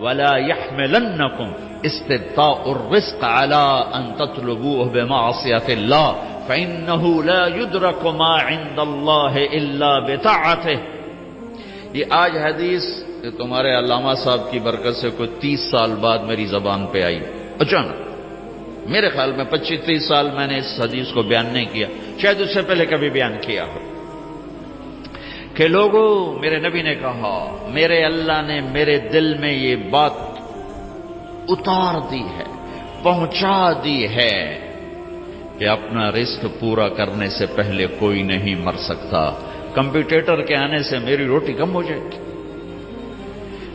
ولا يحملنكم استبطاء الرزق على ان تطلبوه بمعصية الله فإنه لا يدرك ما عند الله الا بطاعته. یہ آج حدیث تمہارے علامہ صاحب کی برکت سے کوئی 30 سال بعد میری زبان پہ آئی اچانک. میرے خیال میں 25-30 سال میں نے اس حدیث کو بیان نہیں کیا، شاید اس سے پہلے کبھی بیان کیا ہو کہ لوگوں، میرے نبی نے کہا، میرے اللہ نے میرے دل میں یہ بات اتار دی ہے، پہنچا دی ہے کہ اپنا رزق پورا کرنے سے پہلے کوئی نہیں مر سکتا. کمپیوٹر کے آنے سے میری روٹی کم ہو جائے گی.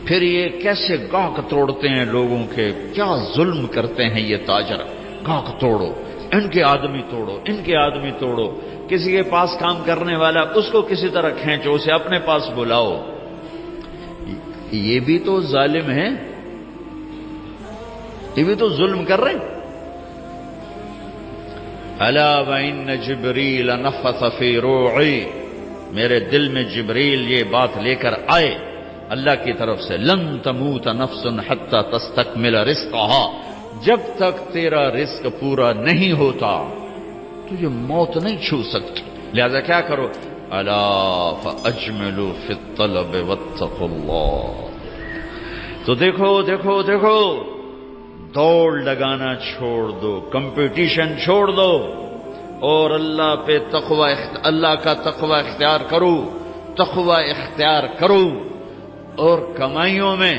پھر یہ کیسے گاہک توڑتے ہیں لوگوں کے، کیا ظلم کرتے ہیں یہ تاجر. گاہک توڑو، ان کے آدمی توڑو، ان کے آدمی توڑو. کسی کے پاس کام کرنے والا اس کو کسی طرح کھینچو، اسے اپنے پاس بلاؤ. یہ بھی تو ظالم ہیں، یہ بھی تو ظلم کر رہے ہیں. الا وان جبریل نفث فی روعی، میرے دل میں جبریل یہ بات لے کر آئے اللہ کی طرف سے، لن تموت نفس حتی تستکمل رزقها، جب تک تیرا رزق پورا نہیں ہوتا تجھے موت نہیں چھو سکتی. لہذا کیا کرو، الا فاجملوا فی الطلب واتقوا اللہ. تو دیکھو دیکھو دیکھو، دوڑ لگانا چھوڑ دو، کمپٹیشن چھوڑ دو، اور اللہ پہ تقوی، اللہ کا تقوی اختیار کرو، تقوی اختیار کرو، اور کمائیوں میں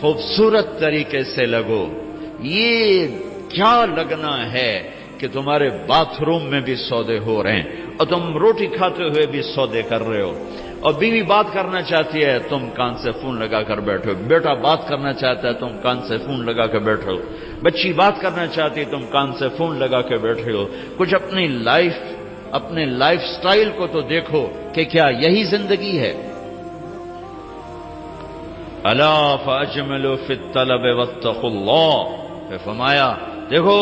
خوبصورت طریقے سے لگو. یہ کیا لگنا ہے کہ تمہارے باتھ روم میں بھی سودے ہو رہے ہیں اور تم روٹی کھاتے ہوئے بھی سودے کر رہے ہو، اور بیوی بات کرنا چاہتی ہے تم کان سے فون لگا کر بیٹھے ہو، بیٹا بات کرنا چاہتا ہے تم کان سے فون لگا کے بیٹھے ہو، بچی بات کرنا چاہتی ہے تم کان سے فون لگا کے بیٹھے ہو. کچھ اپنے لائف سٹائل کو تو دیکھو کہ کیا یہی زندگی ہے. الا فاجملوا فی الطلب واتقوا اللہ. پھر فرمایا دیکھو،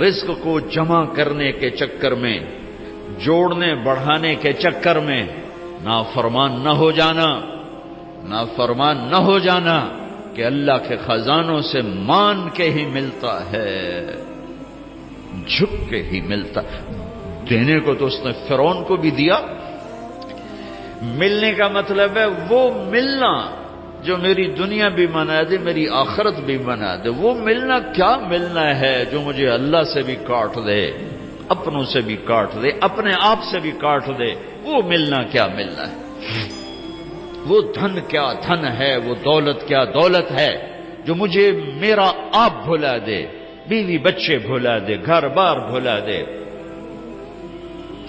رزق کو جمع کرنے کے چکر میں، جوڑنے بڑھانے کے چکر میں نافرمان نہ ہو جانا، نافرمان نہ ہو جانا کہ اللہ کے خزانوں سے مان کے ہی ملتا ہے، جھک کے ہی ملتا. دینے کو تو اس نے فرعون کو بھی دیا. ملنے کا مطلب ہے وہ ملنا جو میری دنیا بھی بنا دے، میری آخرت بھی بنا دے. وہ ملنا کیا ملنا ہے جو مجھے اللہ سے بھی کاٹ دے، اپنوں سے بھی کاٹ دے، اپنے آپ سے بھی کاٹ دے. وہ ملنا کیا ملنا ہے. وہ دھن کیا دھن ہے، وہ دولت کیا دولت ہے جو مجھے میرا آپ بھلا دے، بیوی بچے بھلا دے، گھر بار بھلا دے.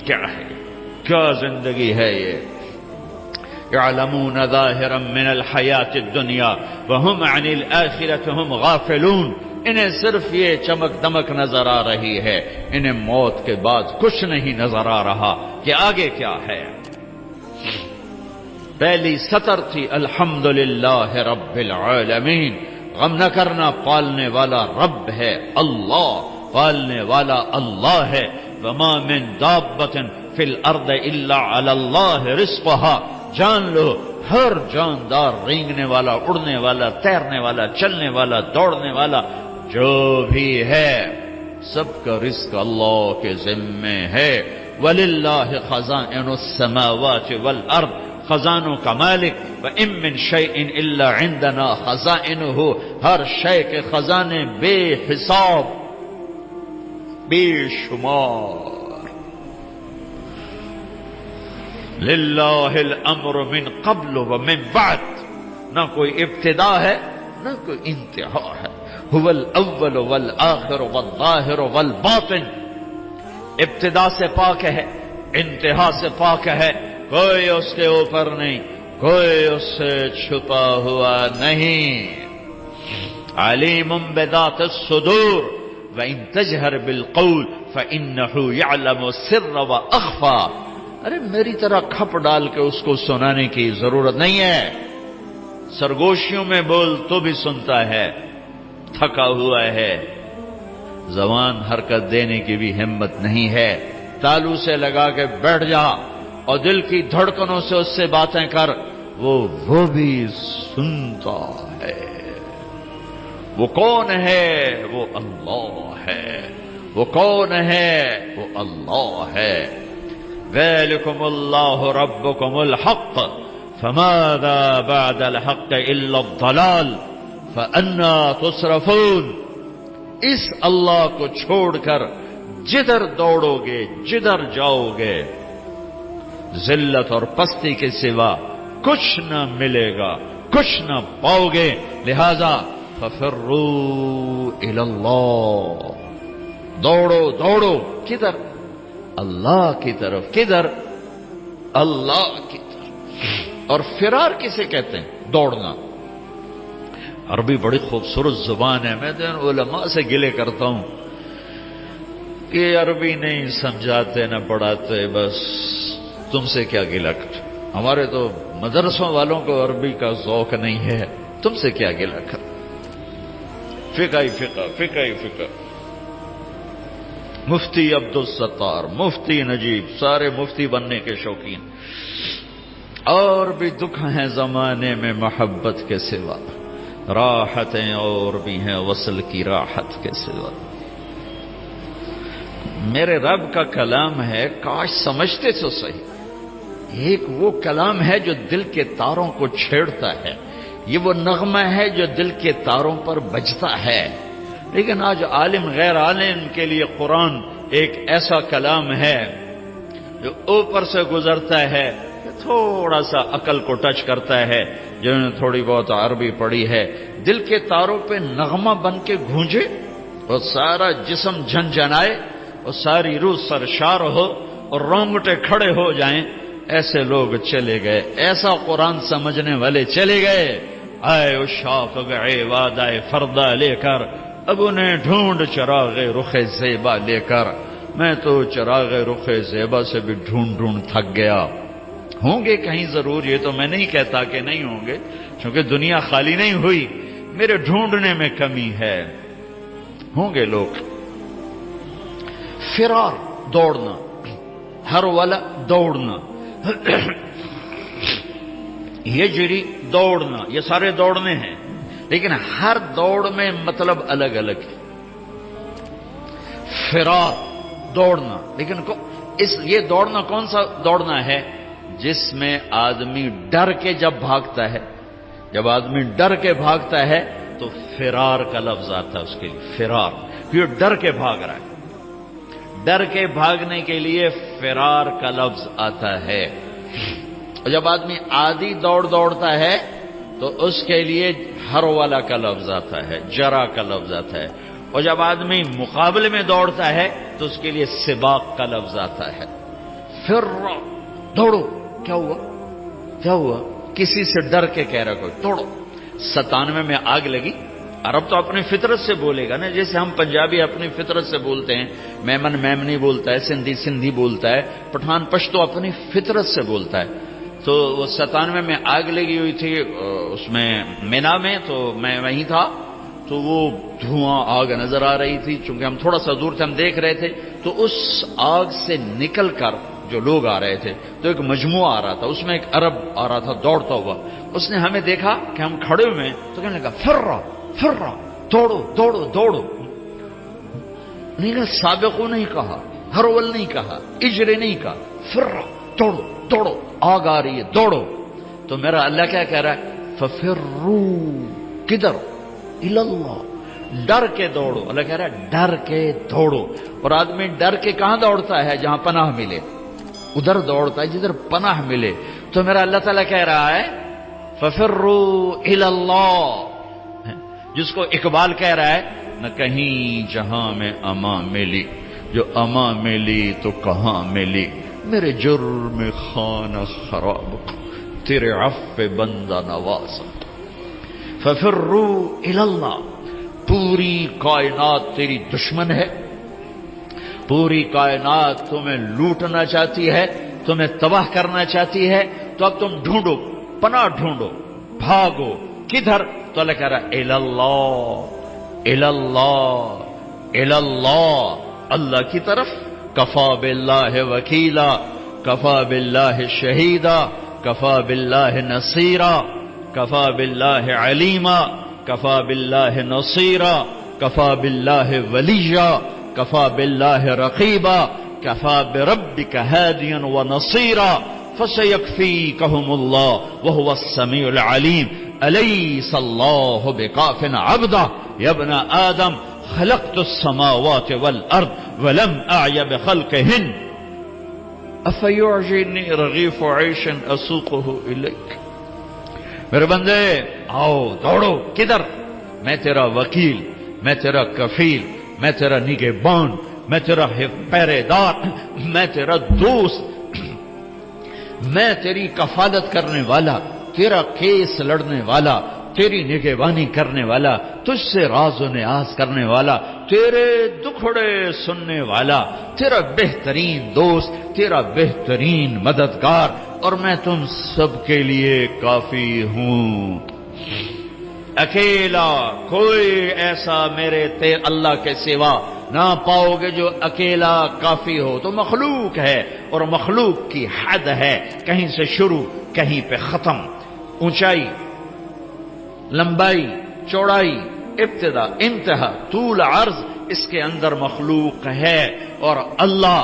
کیا ہے، کیا زندگی ہے یہ. يعلمون ظاهرا من الحیات الدنیا وهم عن الآخرة هم غافلون. انہیں صرف یہ چمک دمک نظر آ رہی ہے، انہیں موت کے بعد کچھ نہیں نظر آ رہا کہ آگے کیا ہے. پہلی سطر تھی الحمدللہ رب العالمین. غم نہ کرنا، پالنے والا رب ہے اللہ، پالنے والا اللہ ہے. وما من دابة في الارض الا على الله رزقها. جان لو، ہر جاندار، رینگنے والا، اڑنے والا، تیرنے والا، چلنے والا، دوڑنے والا جو بھی ہے، سب کا رزق اللہ کے ذمے ہے. وَلِلَّهِ خَزَائِنُ السَّمَاوَاتِ وَالْأَرْضِ، خزانوں کا مالک. وَإِن مِّن شَيْءٍ إِلَّا عِندَنَا خَزَائِنُهُ، ہر شے کے خزانے بے حساب، بے شمار. للہ الامر من قبل ومن بعد، نہ کوئی ابتدا ہے نہ کوئی انتہا ہے. هو الاول والآخر والظاہر والباطن. ابتدا سے پاک ہے، انتہا سے پاک ہے، کوئی اس کے اوپر نہیں، کوئی اس سے چھپا ہوا نہیں. علیم بذات الصدور وان تجہر بالقول فانہ یعلم السر واخفی. ارے میری طرح کھپ ڈال کے اس کو سنانے کی ضرورت نہیں ہے. سرگوشیوں میں بول تو بھی سنتا ہے، تھکا ہوا ہے، زبان حرکت دینے کی بھی ہمت نہیں ہے. تالو سے لگا کے بیٹھ جا اور دل کی دھڑکنوں سے اس سے باتیں کر، وہ بھی سنتا ہے۔ وہ کون ہے؟ وہ اللہ ہے۔ وہ کون ہے؟ وہ اللہ ہے۔ ذالکم اللہ ربکم الحق فماذا بعد الحق الا الضلال فأنا تصرفون۔ اس اللہ کو چھوڑ کر جدھر دوڑو گے، جدھر جاؤ گے، ذلت اور پستی کے سوا کچھ نہ ملے گا، کچھ نہ پاؤ گے۔ لہذا ففروا الی اللہ، دوڑو دوڑو کدھر؟ اللہ کی طرف۔ کدھر؟ اللہ کی طرف۔ اور فرار کسے کہتے ہیں؟ دوڑنا۔ عربی بڑی خوبصورت زبان ہے۔ میں تو علماء سے گلے کرتا ہوں کہ عربی نہیں سمجھاتے نہ پڑھاتے، بس تم سے کیا گلہ کر؟ ہمارے تو مدرسوں والوں کو عربی کا ذوق نہیں ہے، تم سے کیا گلہ کر؟ فقہ ہی فقہ، فقہ ہی فقہ۔ مفتی عبدالستار، مفتی نجیب، سارے مفتی بننے کے شوقین۔ اور بھی دکھ ہیں زمانے میں محبت کے سوا، راحتیں اور بھی ہیں وصل کی راحت کے سوا۔ میرے رب کا کلام ہے، کاش سمجھتے تو صحیح۔ ایک وہ کلام ہے جو دل کے تاروں کو چھیڑتا ہے، یہ وہ نغمہ ہے جو دل کے تاروں پر بجتا ہے۔ لیکن آج عالم غیر عالم کے لیے قرآن ایک ایسا کلام ہے جو اوپر سے گزرتا ہے، تھوڑا سا عقل کو ٹچ کرتا ہے، جنہوں نے تھوڑی بہت عربی پڑھی ہے، دل کے تاروں پہ نغمہ بن کے گونجے اور سارا جسم جھنجھنائے اور ساری روح سرشار ہو اور رونگٹے کھڑے ہو جائیں۔ ایسے لوگ چلے گئے، ایسا قرآن سمجھنے والے چلے گئے۔ آئے او شافق وعدہ فردا لے کر، اب انہیں ڈھونڈ چراغ رخ زیبا لے کر۔ میں تو چراغ رخ زیبا سے بھی ڈھونڈ ڈھونڈ تھک گیا۔ ہوں گے کہیں ضرور، یہ تو میں نہیں کہتا کہ نہیں ہوں گے، کیونکہ دنیا خالی نہیں ہوئی، میرے ڈھونڈنے میں کمی ہے۔ ہوں گے لوگ۔ فرار، دوڑنا، ہر والا دوڑنا، یجری دوڑنا، یہ سارے دوڑنے ہیں، لیکن ہر دوڑ میں مطلب الگ الگ ہے۔ فرار دوڑنا، لیکن یہ دوڑنا کون سا دوڑنا ہے؟ جس میں آدمی ڈر کے جب بھاگتا ہے، جب آدمی ڈر کے بھاگتا ہے تو فرار کا لفظ آتا ہے اس کے لیے، فرار، یہ ڈر کے بھاگ رہا ہے۔ ڈر کے بھاگنے کے لیے فرار کا لفظ آتا ہے۔ اور جب آدمی عادی دوڑتا ہے تو اس کے لیے ہر والا کا لفظ آتا ہے، جرا کا لفظ آتا ہے۔ اور جب آدمی مقابلے میں دوڑتا ہے تو اس کے لیے سباق کا لفظ آتا ہے۔ پھر دوڑو، کیا ہوا؟ کیا ہوا؟ کسی سے ڈر کے کہہ رہا کوئی دوڑو۔ 97 میں آگ لگی، عرب تو اپنی فطرت سے بولے گا نا، جیسے ہم پنجابی اپنی فطرت سے بولتے ہیں، میمن میمنی بولتا ہے، سندھی سندھی بولتا ہے، پٹھان پشتو اپنی فطرت سے بولتا ہے۔ تو وہ 97 میں آگ لگی ہوئی تھی اس میں مینا میں، تو میں وہیں تھا، تو وہ دھواں آگ نظر آ رہی تھی، چونکہ ہم تھوڑا سا دور تھے، ہم دیکھ رہے تھے، تو اس آگ سے نکل کر جو لوگ آ رہے تھے تو ایک مجموعہ آ رہا تھا، اس میں ایک عرب آ رہا تھا دوڑتا ہوا۔ اس نے ہمیں دیکھا کہ ہم کھڑے ہوئے ہیں تو کہنے لگا فرا فرا، دوڑو دوڑو دوڑو۔ نہیں کہا سابقو، نہیں کہا ہرول، نہیں کہا اجرے، نہیں کہا فرا، دوڑو دوڑو، آگ آ رہی ہے دوڑو۔ تو میرا اللہ کیا کہہ رہا ہے؟ ففرو، کدھر؟ اللہ، ڈر کے دوڑو۔ اللہ کہہ رہا ہے ڈر کے دوڑو۔ اور آدمی ڈر کے کہاں دوڑتا ہے؟ جہاں پناہ ملے، ادھر دوڑتا ہے جدھر پناہ ملے۔ تو میرا اللہ تعالیٰ کہہ رہا ہے ففروا الی اللہ، جس کو اقبال کہہ رہا ہے نہ کہیں جہاں میں اما ملی، جو اما ملی تو کہاں ملی، میرے جرم خانہ خراب تیرے عفو بندہ نواز۔ ففروا الی اللہ، پوری کائنات تیری دشمن ہے، پوری کائنات تمہیں لوٹنا چاہتی ہے، تمہیں تباہ کرنا چاہتی ہے، تو اب تم ڈھونڈو، پناہ ڈھونڈو، بھاگو۔ کدھر؟ تو اللہ کہہ رہا ہے اللہ، اللہ، اللہ، اللہ کی طرف۔ کفا باللہ وکیلا، کفا باللہ شہیدا، کفا باللہ نصیرا کفا باللہ علیما کفا باللہ نصیرا کفا باللہ ولیا کفا باللہ رقیبا کفا بربک ہادیا ونصیرا فسیکفیکہم اللہ وہو السمیع العلیم الیس اللہ بکاف عبدہ یا ابن آدم خلقت السماوات والارض ولم اعی بخلقہن افیعجبنی رغیف عیش اسوقہ الیک. میرے بندے آؤ دوڑو. کدھر؟ میں تیرا وکیل، میں تیرا کفیل، میں تیرا نگہبان، میں تیرا پہرے دار، میں تیرا دوست، میں تیری کفالت کرنے والا، تیرا کیس لڑنے والا، تیری نگہبانی کرنے والا، تجھ سے راز و نیاز کرنے والا، تیرے دکھڑے سننے والا، تیرا بہترین دوست، تیرا بہترین مددگار، اور میں تم سب کے لیے کافی ہوں. اکیلا کوئی ایسا میرے اللہ کے سوا نہ پاؤ گے جو اکیلا کافی ہو. تو مخلوق ہے، اور مخلوق کی حد ہے، کہیں سے شروع کہیں پہ ختم، اونچائی، لمبائی، چوڑائی، ابتدا، انتہا، طول، عرض، اس کے اندر مخلوق ہے. اور اللہ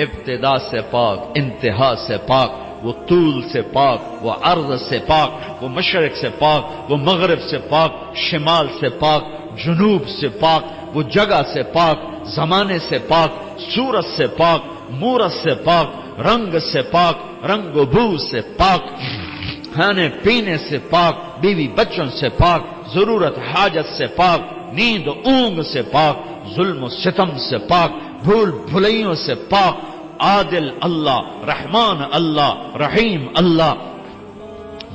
ابتدا سے پاک، انتہا سے پاک، وہ طول سے پاک، وہ عرض سے پاک، وہ مشرق سے پاک، وہ مغرب سے پاک، شمال سے پاک، جنوب سے پاک، وہ جگہ سے پاک، زمانے سے پاک، صورت سے پاک، مورت سے پاک، رنگ سے پاک، رنگ و بو سے پاک، کھانے پینے سے پاک، بیوی بچوں سے پاک، ضرورت حاجت سے پاک، نیند اونگ سے پاک، ظلم و ستم سے پاک، بھول بھلائیوں سے پاک. عادل اللہ، رحمان اللہ، رحیم اللہ،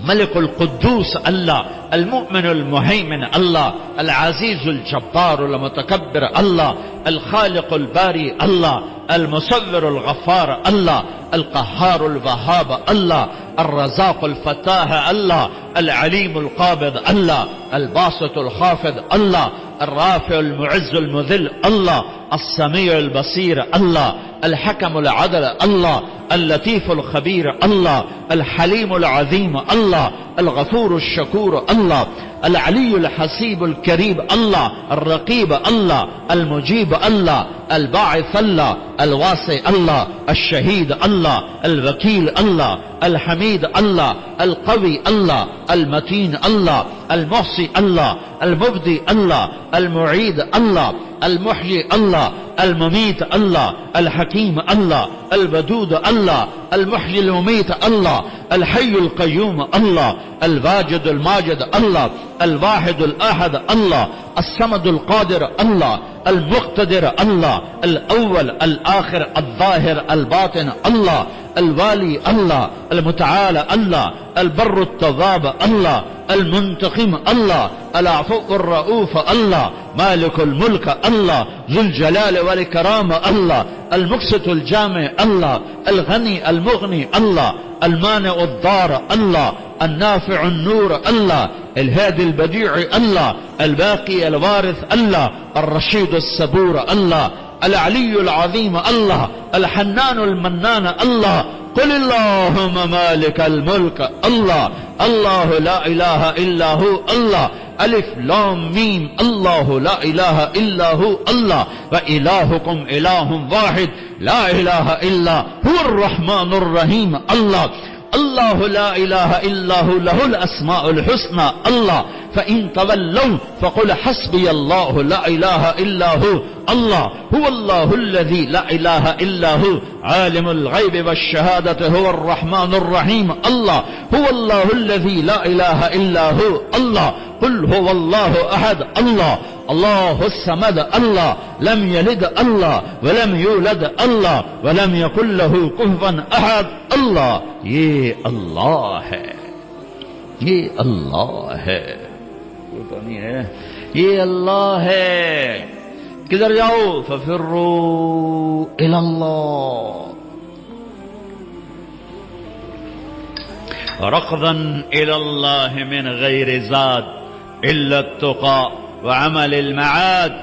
ملک القدوس اللہ، المؤمن المہیمن اللہ، العزیز الجبار المتکبر اللہ، الخالق الباری اللہ، المصور الغفار اللہ، القہار الوہاب اللہ، الرزاق الفتاح اللہ، العلیم القابض اللہ، الباسط الخافض اللہ، الرافع المعز المذل اللہ، السمیع البصیر اللہ، الحکم العدل اللہ، اللطیف الخبیر اللہ، الحلیم العظیم اللہ، الغفور الشکور اللہ، العلی الحسیب الکریم اللہ، الرقیب اللہ، المجیب اللہ، الباعث اللہ، الواسع اللہ، الشہید اللہ، الوکیل اللہ، الحمید اللہ، القوی اللہ، المتین اللہ، المحصی اللہ، المبدی اللہ، المعید اللہ، المحیی اللہ، المميت الله، الحكيم الله، الودود الله، المحيي المميت الله، الحي القيوم الله، الواجد الماجد الله، الواحد الأحد الله، الصمد القادر الله، المقتدر الله، الأول الآخر الظاهر الباطن الله، الوالي الله، المتعالى الله، البر التواب الله، المنتقم الله، العفو الرؤوف الله، مالك الملك الله، ذو الجلال والإكرام الله، المقسط الجامع الله، الغني المغني الله، المانع الضار الله، النافع النور الله، الهادي البديع الله، الباقي الوارث الله، الرشيد الصبور الله، العلي العظيم الله، الحنان المنان الله. قل اللهم مالك الملك الله، الله لا إله إلا هو الله، ألف لام ميم، الله لا إله إلا هو الله، وإلهكم إله واحد لا إله إلا هو الرحمن الرحيم الله، الله لا إله إلا هو له الأسماء الحسنى الله، فإن تولوا فقل حسبي الله لا إله إلا هو الله، هو الله الذي لا إله إلا هو عالم الغيب والشهادة هو الرحمن الرحيم الله، هو الله الذي لا إله إلا هو الله، قل هو الله أحد الله، الله الصمد الله، لم يلد الله ولم يولد الله ولم يكن له كفوا أحد الله. یہ اللہ ہے، یہ اللہ ہے، وہ تو نہیں ہے، یہ اللہ ہے. کدھر جاؤ؟ ففروا الی اللہ ركضا الی اللہ من غیر زاد الا التقى وعمل المعاد.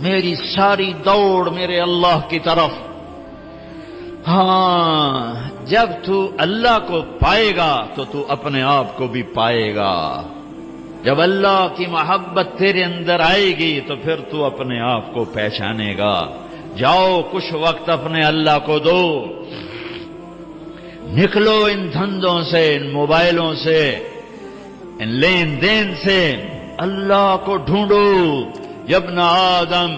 میری ساری دوڑ میرے اللہ کی طرف، ہاں، جب تو اللہ کو پائے گا تو اپنے آپ کو بھی پائے گا. جب اللہ کی محبت تیرے اندر آئے گی تو پھر تو اپنے آپ کو پہچانے گا. جاؤ کچھ وقت اپنے اللہ کو دو، نکلو ان دھندوں سے، ان موبائلوں سے، ان لین دین سے، اللہ کو ڈھونڈو. یا ابن آدم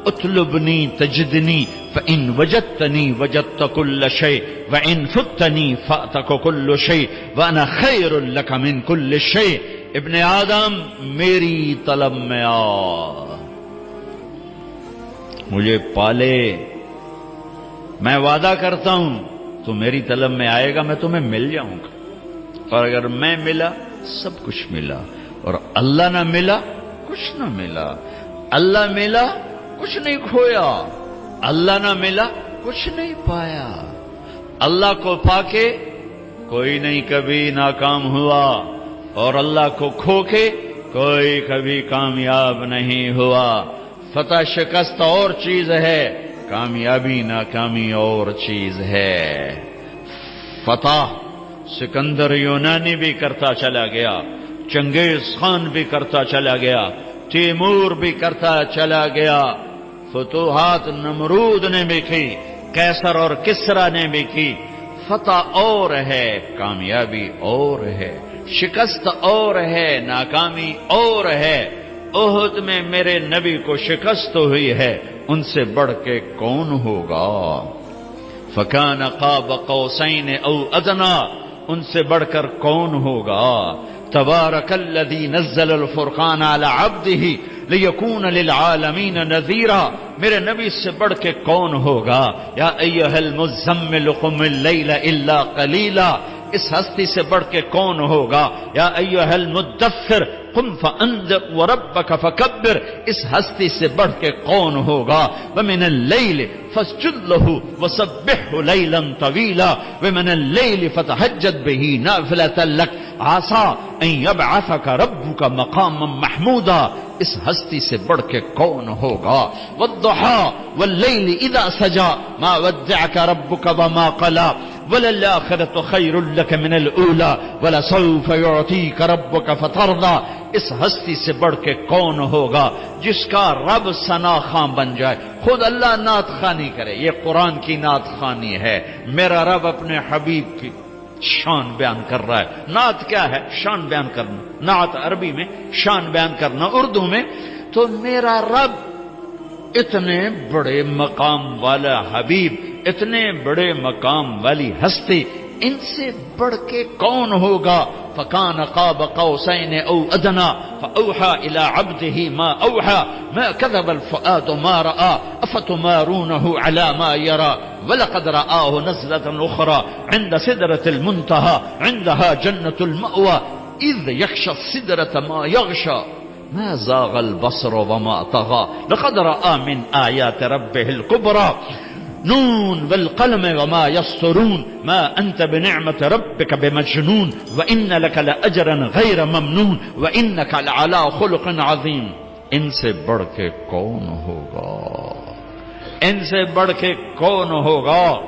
اطلبنی تجدنی فإن وجدتنی وجدت كل شيء وإن فتنی فأتك كل شيء وأنا خیر لك من كل شيء. ابن آدم میری طلب میں آ، مجھے پالے. میں وعدہ کرتا ہوں تو میری طلب میں آئے گا، میں تمہیں مل جاؤں گا. اور اگر میں ملا سب کچھ ملا، اور اللہ نہ ملا کچھ نہ ملا. اللہ ملا کچھ نہیں کھویا، اللہ نہ ملا کچھ نہیں پایا. اللہ کو پا کے کوئی نہیں کبھی ناکام ہوا، اور اللہ کو کھو کے کوئی کبھی کامیاب نہیں ہوا. فتح شکست اور چیز ہے، کامیابی ناکامی اور چیز ہے. فتح سکندر یونانی بھی کرتا چلا گیا، چنگیز خان بھی کرتا چلا گیا، تیمور بھی کرتا چلا گیا. فتوحات نمرود نے بھی کی، قیصر اور کسرا نے بھی کی. فتح اور ہے، کامیابی اور ہے، شکست اور ہے، ناکامی اور ہے. احد میں میرے نبی کو شکست ہوئی ہے، ان سے بڑھ کے کون ہوگا؟ فکان قاب قوسین او ادنا، ان سے بڑھ کر کون ہوگا؟ تبارک الذی نزل الفرقان علی عبدہ لیکون للعالمین نذیرا، میرے نبی سے بڑھ کے کون ہوگا؟ یا ایھا المزمل قم اللیل الا قلیلا، اس ہستی سے بڑھ کے کون ہوگا؟ یا ایھا المدثر قم فانذر وربک فکبر، اس ہستی سے بڑھ کے کون ہوگا؟ ومن اللیل فاسجد لہ وسبحہ لیلا طویلا ومن اللیل فتہجد بہ نافلۃ لک عسیٰ ان یبعثک ربک مقاما محمودا، اس ہستی سے بڑھ کے کون ہوگا؟ والضحیٰ واللیل اذا سجا ما ودعک ربک وما قلی وللآخرۃ خیر لک من الاولی ولسوف یعطیک ربک فترضی، اس ہستی سے بڑھ کے کون ہوگا جس کا رب ثنا خواں بن جائے؟ خود اللہ نعت خوانی کرے، یہ قرآن کی نعت خوانی ہے. میرا رب اپنے حبیب کی شان بیان کر رہا ہے. نعت کیا ہے؟ شان بیان کرنا. نعت عربی میں شان بیان کرنا، اردو میں. تو میرا رب اتنے بڑے مقام والا حبیب، اتنے بڑے مقام والی ہستی، ان سے بڑھ کے کون ہوگا؟ فکان قاب قوسین او ادنا فاوحى الى عبده ما اوحى ما كذب الفؤاد ما راى افتمارونه على ما يرى ولقد رآه نزلة اخرى عند سدرة المنتهى عندها جنة المأوى اذ يغشى السدرة ما يغشى ما زاغ البصر وما طغى لقد رأى من آيات ربه الكبرى نون والقلم وما يسطرون ما أنت بنعمة ربك بمجنون وإن لك لأجرا غير ممنون وإنك لعلى خلق عظيم. ان سے بڑھ کے کون ہوگا؟ ان سے بڑھ کے کون ہوگا؟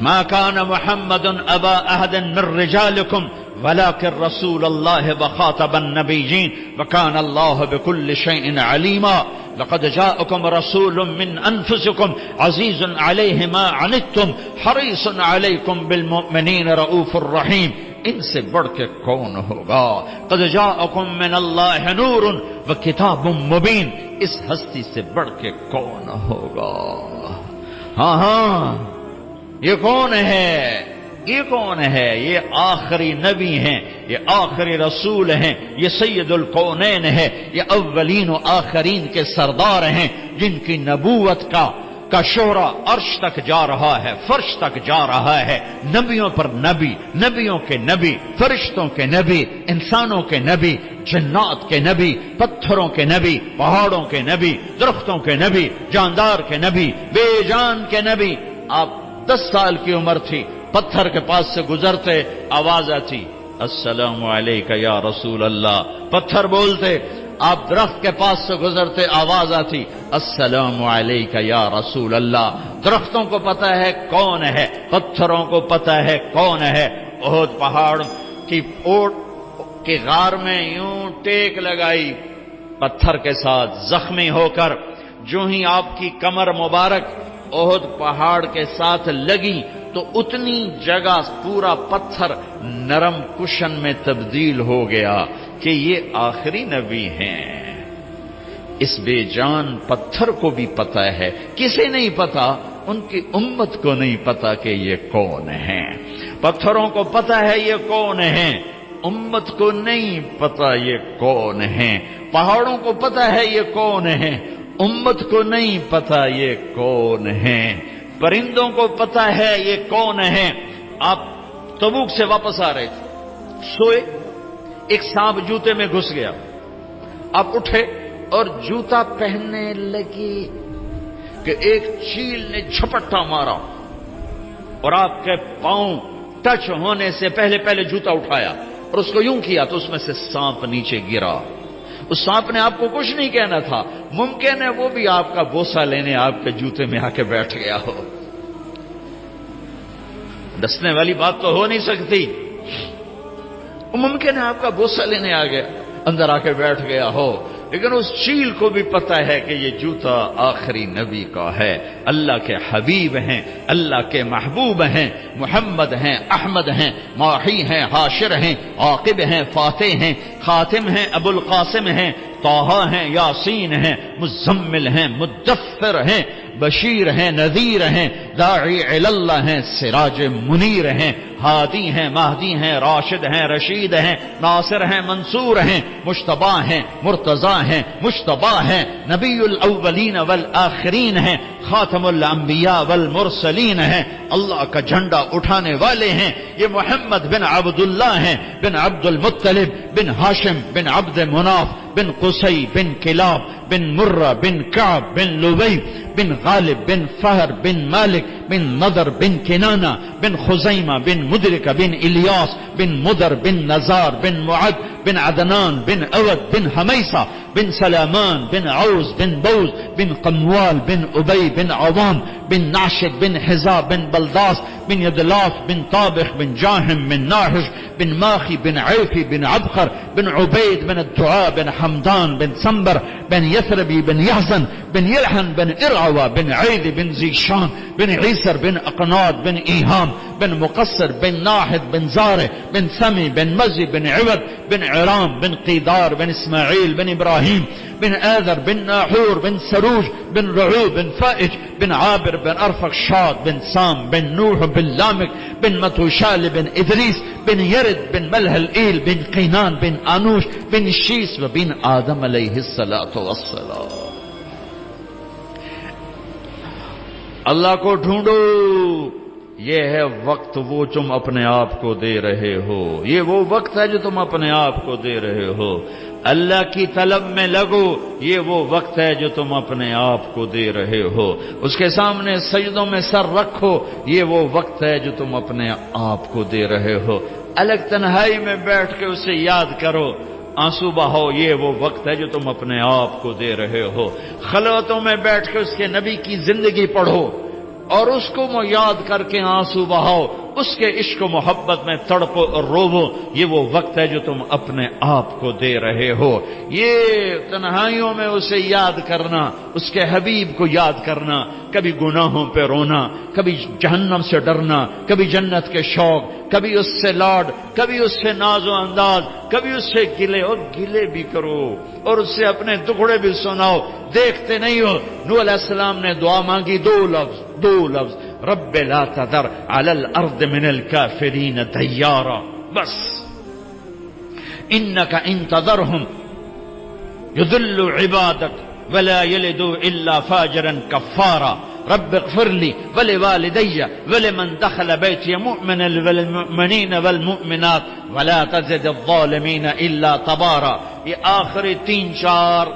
ما كان محمد أبا أحد من رجالكم ولكن رسول الله وخاتم النبيين وكان الله بكل شيء عليما. لقد جاءكم رسول من أنفسكم عزيز عليه ما عنتم حريص عليكم بالمؤمنين رؤوف رحيم. ان سے بڑھ کے کون ہوگا؟ قد جاءكم من الله نور وكتاب مبين، اس ہستی سے بڑھ کے کون ہوگا؟ ہاں یہ کون ہے؟ یہ کون ہے؟ یہ آخری نبی ہیں، یہ آخری رسول ہیں، یہ سید الکونین ہے، یہ اولین و آخرین کے سردار ہیں، جن کی نبوت کا شہرہ عرش تک جا رہا ہے، فرش تک جا رہا ہے. نبیوں پر نبی، نبیوں کے نبی، فرشتوں کے نبی، انسانوں کے نبی، جنات کے نبی، پتھروں کے نبی، پہاڑوں کے نبی، درختوں کے نبی، جاندار کے نبی، بے جان کے نبی. آپ 10 سال کی عمر تھی، پتھر کے پاس سے گزرتے، آواز آتی السلام علیکہ یا رسول اللہ. پتھر بولتے آپ درخت کے پاس سے گزرتے آواز آتی السلام علیکہ یا رسول اللہ. درختوں کو پتہ ہے کون ہے, پتھروں کو پتہ ہے کون ہے. احد پہاڑ کی اوٹ کے غار میں یوں ٹیک لگائی پتھر کے ساتھ, زخمی ہو کر جو ہی آپ کی کمر مبارک احد پہاڑ کے ساتھ لگی تو اتنی جگہ پورا پتھر نرم کشن میں تبدیل ہو گیا کہ یہ آخری نبی ہیں. اس بے جان پتھر کو بھی پتہ ہے, کسے نہیں پتا؟ ان کی امت کو نہیں پتا کہ یہ کون ہیں. پتھروں کو پتا ہے یہ کون ہیں, امت کو نہیں پتا یہ کون ہیں. پہاڑوں کو پتا ہے یہ کون ہیں, امت کو نہیں پتا یہ کون ہیں. پرندوں کو پتا ہے یہ کون ہیں. آپ تبوک سے واپس آ رہے تھے, سوئے, ایک سانپ جوتے میں گھس گیا. آپ اٹھے اور جوتا پہننے لگے کہ ایک چیل نے جھپٹا مارا اور آپ کے پاؤں ٹچ ہونے سے پہلے جوتا اٹھایا اور اس کو یوں کیا تو اس میں سے سانپ نیچے گرا. اس سانپ نے آپ کو کچھ نہیں کہنا تھا, ممکن ہے وہ بھی آپ کا بوسہ لینے آپ کے جوتے میں آ کے بیٹھ گیا ہو. ڈسنے والی بات تو ہو نہیں سکتی, ممکن ہے آپ کا بوسہ لینے آ گیا, اندر آ کے بیٹھ گیا ہو. لیکن اس چیل کو بھی پتا ہے کہ یہ جوتا آخری نبی کا ہے. اللہ کے حبیب ہیں, اللہ کے محبوب ہیں, محمد ہیں, احمد ہیں, ماحی ہیں, حاشر ہیں, عاقب ہیں, فاتح ہیں, خاتم ہیں, ابو القاسم ہیں, طٰہٰ ہیں, یاسین ہیں, مزمل ہیں, مدثر ہیں, بشیر ہیں, نذیر ہیں, داعی اللہ ہیں, سراج منیر ہیں, ہادی ہیں, مہدی ہیں, راشد ہیں, رشید ہیں, ناصر ہیں, منصور ہیں, مجتبی ہیں, مرتضی ہیں, مجتبی ہیں, نبی الاولین والآخرین ہیں, خاتم الانبیاء والمرسلین ہیں, اللہ کا جھنڈا اٹھانے والے ہیں. یہ محمد بن عبداللہ ہیں, بن عبد المطلب, بن ہاشم, بن عبد مناف, بن قصی, بن کلاب, بن مرہ, بن کعب, بن لبی, بن غالب, بن فہر, بن مالک, بن نضر, بن کنانہ, بن خزیمہ, بن مدرکہ, بن الیاس, بن مدر, بن نزار, بن معد, بن عدنان, بن اود, بن حمیصہ, بن سلامان, بن عوز, بن بوز, بن قموال, بن ابی, بن عوام, بن ناشد, بن حزاب, بن بلداس, بن یدلاف, بن طابخ, بن جاہم, بن ناحش, بن ماخی, بن عیفی, بن عبقر, بن عبید, بن الدعاء, بن حمدان, بن سنبر, بن یثربی, بن یحزن, بن یلحن, بن ارعوى, بن عید, بن زیشان, بن عیسر, بن اقناد, بن ایہام, بن مقصر, بن ناحد, بن زارع, بن سمی, بن مزی, بن عوض, بن عرام, بن قیدار, بن اسماعیل, بن ابراہیم, بن آذر, بن ناحور, بن سروج, بن رعوب, بن فائج, بن عابر, بن ارفخشاد, بن سام, بن نوح, بن لامک, بن متوشال, بن ادریس, بن یرد, بن ملہلئیل, بن قینان, بن آنوش, بن شیس, و بن آدم علیہ الصلاۃ والسلام. اللہ کو ڈھونڈو, یہ ہے وقت وہ تم اپنے آپ کو دے رہے ہو, یہ وہ وقت ہے جو تم اپنے آپ کو دے رہے ہو. اللہ کی طلب میں لگو, یہ وہ وقت ہے جو تم اپنے آپ کو دے رہے ہو. اس کے سامنے سجدوں میں سر رکھو, یہ وہ وقت ہے جو تم اپنے آپ کو دے رہے ہو. الگ تنہائی میں بیٹھ کے اسے یاد کرو, آنسو بہاؤ, یہ وہ وقت ہے جو تم اپنے آپ کو دے رہے ہو. خلوتوں میں بیٹھ کے اس کے نبی کی زندگی پڑھو اور اس کو یاد کر کے آنسو بہاؤ, اس کے عشق و محبت میں تڑپو اور روو, یہ وہ وقت ہے جو تم اپنے آپ کو دے رہے ہو. یہ تنہائیوں میں اسے یاد کرنا, اس کے حبیب کو یاد کرنا, کبھی گناہوں پہ رونا, کبھی جہنم سے ڈرنا, کبھی جنت کے شوق, کبھی اس سے لاڈ, کبھی اس سے ناز و انداز, کبھی اس سے گلے, اور گلے بھی کرو اور اس سے اپنے دکھڑے بھی سناؤ. دیکھتے نہیں ہو, نوح علیہ السلام نے دعا مانگی, دو لفظ, رب لا تذر على الارض من الكافرين ديارا, بس انك ان تذرهم يضل عبادك ولا يلدوا الا فاجرا كفارا, رب اغفر لي ولوالدي ولمن دخل بيتي مؤمنا والمؤمنين والمؤمنات ولا تزد الظالمين الا تبارا. یہ آخری 3-4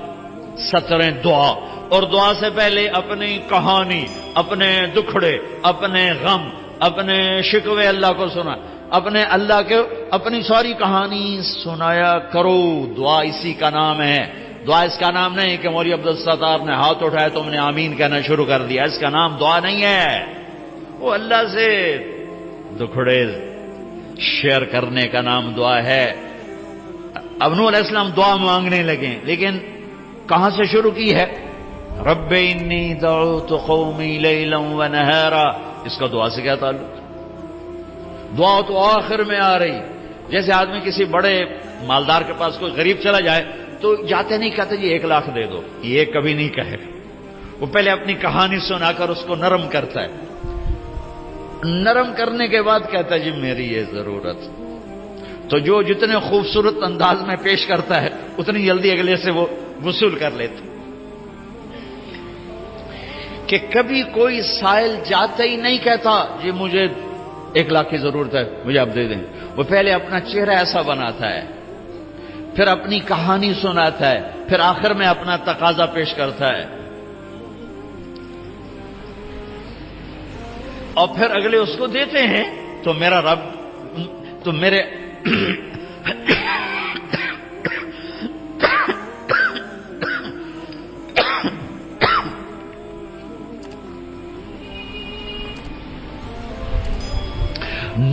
سطریں دعا, اور دعا سے پہلے اپنی کہانی, اپنے دکھڑے, اپنے غم, اپنے شکوے اللہ کو سنا, اپنی ساری کہانی سنایا کرو. دعا اسی کا نام ہے. دعا اس کا نام نہیں کہ مولوی عبدالستار نے ہاتھ اٹھایا تم نے آمین کہنا شروع کر دیا، اس کا نام دعا نہیں ہے۔ وہ اللہ سے دکھڑے شیئر کرنے کا نام دعا ہے۔ اب نوح علیہ السلام دعا مانگنے لگے، لیکن کہاں سے شروع کی ہے؟ رب انی دعوت قومی لیلا ونہارا۔ اس کا دعا سے کیا تعلق؟ دعا تو آخر میں آ رہی، جیسے آدمی کسی بڑے مالدار کے پاس کوئی غریب چلا جائے تو جاتے نہیں کہتے جی 1 لاکھ دے دو، یہ کبھی نہیں کہے، وہ پہلے اپنی کہانی سنا کر اس کو نرم کرتا ہے، نرم کرنے کے بعد کہتا ہے جی میری یہ ضرورت۔ تو جو جتنے خوبصورت انداز میں پیش کرتا ہے اتنی جلدی اگلے سے وہ وصول کر لیتا۔ کہ کبھی کوئی سائل جاتے ہی نہیں کہتا جی مجھے 1 لاکھ کی ضرورت ہے مجھے آپ دے دیں، وہ پہلے اپنا چہرہ ایسا بناتا ہے، پھر اپنی کہانی سناتا ہے، پھر آخر میں اپنا تقاضا پیش کرتا ہے، اور پھر اگلے اس کو دیتے ہیں۔ تو میرا رب تو میرے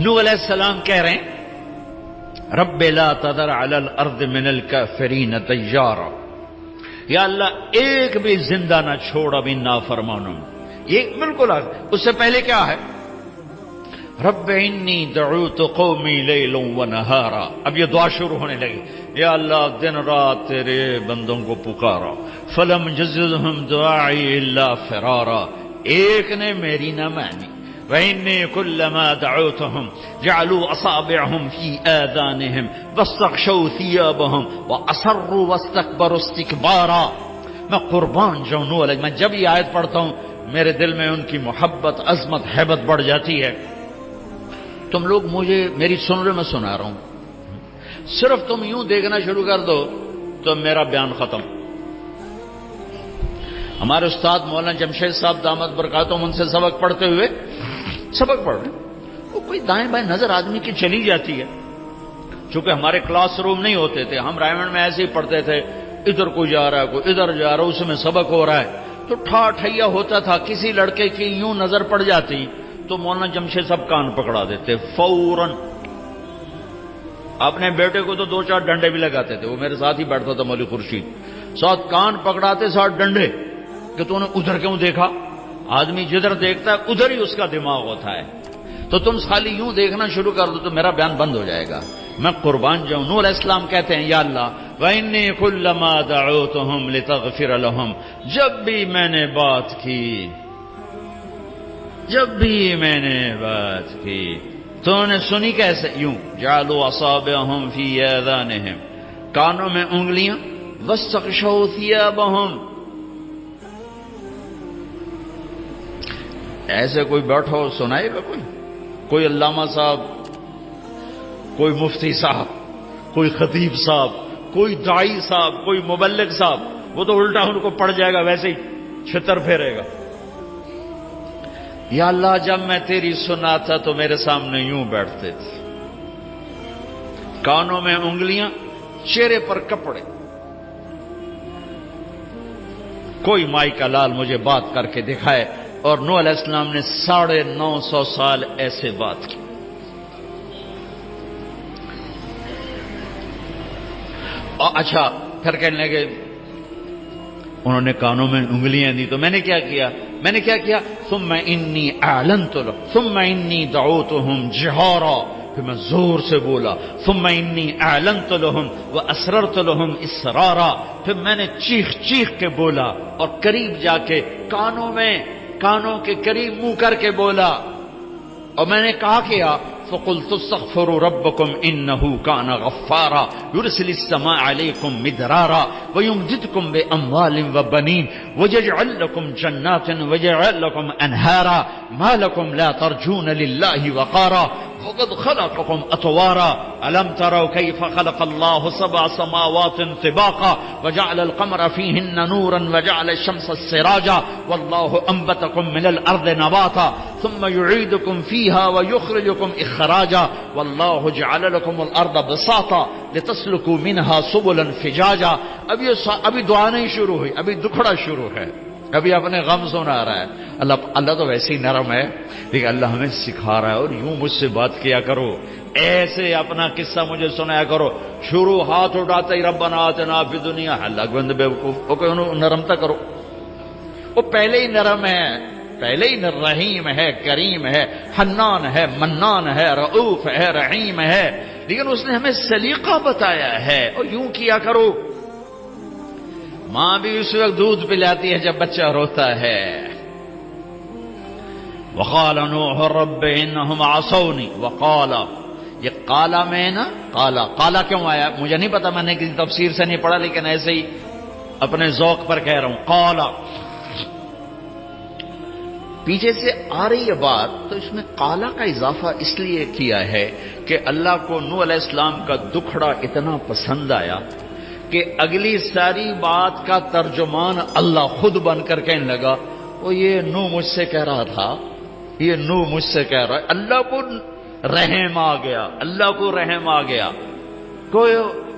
نوح علیہ السلام کہہ رہے ہیں رب لا تذر علی الارض من الکافرین دیارا، یا اللہ ایک بھی زندہ نہ چھوڑ ابھی نافرمانوں۔ یہ بالکل اس سے پہلے کیا ہے؟ رب انی دعوت قومی لیلا ونہارا۔ اب یہ دعا شروع ہونے لگی، یا اللہ دن رات تیرے بندوں کو پکارا، فلم یزدہم دعائی الا فرارا، ایک نے میری نہ مانی، وإني كلما دعوتهم جعلوا أصابعهم في آذانهم واستغشوا ثيابهم وأصروا واستكبروا استكبارا۔ میں قربان جاؤں نوح علیہ، میں جب یہ آیت پڑھتا ہوں میرے دل میں ان کی محبت، عظمت، ہیبت بڑھ جاتی ہے۔ تم لوگ مجھے میری سنرے میں سنا رہا ہوں، صرف تم یوں دیکھنا شروع کر دو تو میرا بیان ختم۔ ہمارے استاد مولانا جمشید صاحب دامت برکاتہم ان سے سبق پڑھتے ہوئے سبق پڑھ رہے، وہ کوئی دائیں بائیں نظر آدمی کی چلی جاتی ہے۔ چونکہ ہمارے کلاس روم نہیں ہوتے تھے، ہم رائمنڈ میں ایسے ہی پڑھتے تھے، ادھر کوئی جا رہا ہے کوئی ادھر جا رہا ہے، اس میں سبق ہو رہا ہے، تو ٹھا ٹھیا ہوتا تھا، کسی لڑکے کی یوں نظر پڑ جاتی تو مولانا جمشید صاحب کان پکڑا دیتے فوراً۔ اپنے بیٹے کو تو 2-4 ڈنڈے بھی لگاتے تھے، وہ میرے ساتھ ہی بیٹھتا تھا مولوی خورشید، ساتھ کان پکڑاتے ساتھ ڈنڈے، کہ تو نے ادھر کیوں دیکھا؟ آدمی جدھر دیکھتا ہے ادھر ہی اس کا دماغ ہوتا ہے، تو تم خالی یوں دیکھنا شروع کر دو تو میرا بیان بند ہو جائے گا۔ میں قربان جاؤں، نوح علیہ السلام کہتے ہیں یا اللہ وَإِنِّي كُلَّمَا دَعَوْتُهُمْ لِتَغْفِرَ لَهُمْ، جب بھی میں نے بات کی تو انہوں نے سنی کیسے؟ یوں جعلوا اصابعهم في آذانهم، کانوں میں انگلیاں، واستغشوا ثيابهم، ایسے کوئی بیٹھا ہو سنائے گا کوئی علامہ صاحب، کوئی مفتی صاحب، کوئی خطیب صاحب، کوئی داعی صاحب، کوئی مبلغ صاحب، وہ تو الٹا ان کو پڑ جائے گا، ویسے ہی چھتر پھیرے گا۔ یا اللہ جب میں تیری سنا تھا تو میرے سامنے یوں بیٹھتے تھے، کانوں میں انگلیاں، چہرے پر کپڑے، کوئی مائی کا لال مجھے بات کر کے دکھائے۔ اور نوح علیہ السلام نے 950 سال ایسے بات کی۔ اور اچھا پھر کہنے لگے انہوں نے کانوں میں انگلیاں دی تو میں نے کیا کیا؟ ثم انی اعلنت لهم ثم انی دعوتهم جہارا، پھر میں زور سے بولا، ثم انی اعلنت لهم واسررت لهم اسرارا، پھر میں نے چیخ کے بولا اور قریب جا کے کانوں کے قریب منہ کر کے بولا، اور میں نے کہا کیا فَقُلْتُ اسْتَغْفِرُوا رَبَّكُمْ إِنَّهُ كَانَ غَفَّارًا يُرْسِلِ السَّمَاءَ عَلَيْكُمْ مِدْرَارًا وَيُمْدِدْكُمْ بِأَمْوَالٍ وَبَنِينَ وَيَجْعَلْ لَكُمْ جَنَّاتٍ وَيَجْعَلْ لَكُمْ أَنْهَارًا مَا لَكُمْ لَا تَرْجُونَ لِلَّهِ وَقَارًا وَقَدْ خَلَقَكُمْ أَطْوَارًا أَلَمْ تَرَوْا كَيْفَ خَلَقَ اللَّهُ 7 سَمَاوَاتٍ طِبَاقًا وَجَعَلَ الْقَمَرَ فِيهِنَّ نُورًا وَجَعَلَ الشَّمْسَ سِرَاجًا وَاللَّهُ أَنبَتَكُم مِّنَ الْأَرْضِ نَبَاتًا ثُمَّ يُعِيدُكُم فِيهَا وَيُخْرِجُكُم إِخْرَاجًا وَاللَّهُ جَعَلَ لَكُمُ الْأَرْضَ بِسَاطًا لتسلكوا منها سبلا فجاجا. ابھی دعا نہیں شروع ہوئی، ابھی دکھڑا شروع ہے، ابھی اپنے غم سنا رہا ہے. اللہ تو ویسے ہی نرم ہے، لیکن اللہ ہمیں سکھا رہا ہے. اور یوں مجھ سے بات کیا کرو، ایسے اپنا قصہ مجھے سنایا کرو. شروع ہاتھ اٹھاتے ہی ربنا آتنا فی الدنیا، اللہ کے بندے بیوقوف، وہ نرمتا کرو. وہ پہلے ہی نرم ہے، پہلے ہی رحیم ہے، کریم ہے، حنان ہے، منان ہے، رؤوف ہے، رحیم ہے. لیکن اس نے ہمیں سلیقہ بتایا ہے، اور یوں کیا کرو. ماں بھی اس وقت دودھ پلاتی ہے جب بچہ روتا ہے. وقال نوح رب انہم عصونی. وقال، یہ قالا میں نا، قالا کیوں آیا مجھے نہیں پتا، میں نے کسی تفسیر سے نہیں پڑھا، لیکن ایسے ہی اپنے ذوق پر کہہ رہا ہوں. قالا پیچھے سے آ رہی ہے بات، تو اس میں قالا کا اضافہ اس لیے کیا ہے کہ اللہ کو نوح علیہ السلام کا دکھڑا اتنا پسند آیا کہ اگلی ساری بات کا ترجمان اللہ خود بن کر کہنے لگا، وہ یہ نوح مجھ سے کہہ رہا تھا، یہ نوح مجھ سے کہہ رہا ہے. اللہ کو رحم آ گیا، اللہ کو رحم آ گیا. کوئی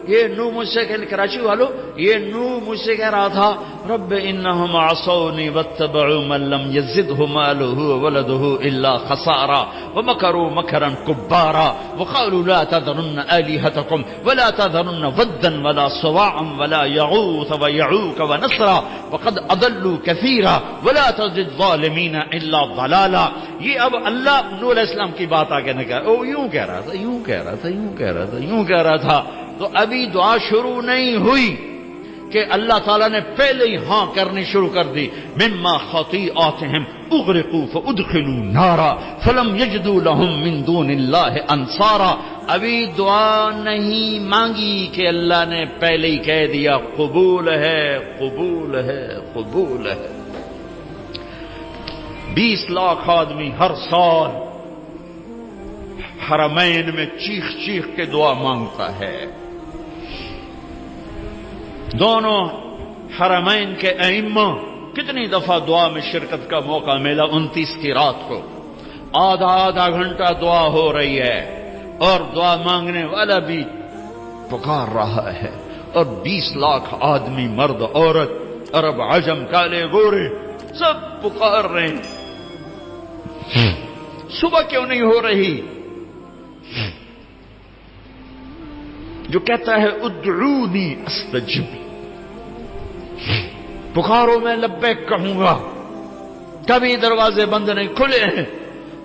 یہ نوح مجھ سے کراچی والو، یہ نوح مجھ سے کہہ رہا تھا رب انہم عصونی واتبعوا من لم یزدہ مالہ وولدہ الا خسارا ومکروا مکرا کبارا وقالوا لا تذرن آلہتکم ولا تذرن ودا ولا سواعا ولا یغوث ویعوک ونسرا وقد اضلوا کثیرا ولا تزد الظالمین الا ضلالا. یہ اب اللہ نوح علیہ السلام کی بات آگے نہ کہا، وہ یوں کہہ رہا تھا، یوں کہہ رہا تھا، یوں کہہ رہا تھا، یوں کہہ رہا تھا. تو ابھی دعا شروع نہیں ہوئی کہ اللہ تعالیٰ نے پہلے ہی ہاں کرنی شروع کر دی. مما خطیئاتہم اغرقوا فادخلوا نارا فلم یجدوا لهم من دون اللہ انصارا. ابھی دعا نہیں مانگی کہ اللہ نے پہلے ہی کہہ دیا قبول ہے، قبول ہے، قبول ہے. 20 لاکھ آدمی ہر سال حرمین میں چیخ چیخ کے دعا مانگتا ہے. دونوں حرمین کے ائمہ کتنی دفعہ دعا میں شرکت کا موقع ملا. 29 کی رات کو آدھا گھنٹہ دعا ہو رہی ہے اور دعا مانگنے والا بھی پکار رہا ہے، اور 20 لاکھ آدمی، مرد عورت، عرب عجم، کالے گورے، سب پکار رہے ہیں. صبح کیوں نہیں ہو رہی؟ جو کہتا ہے ادعونی استجب، پکارو میں لبیک کہوں گا. کبھی دروازے بند نہیں کھلے ہیں.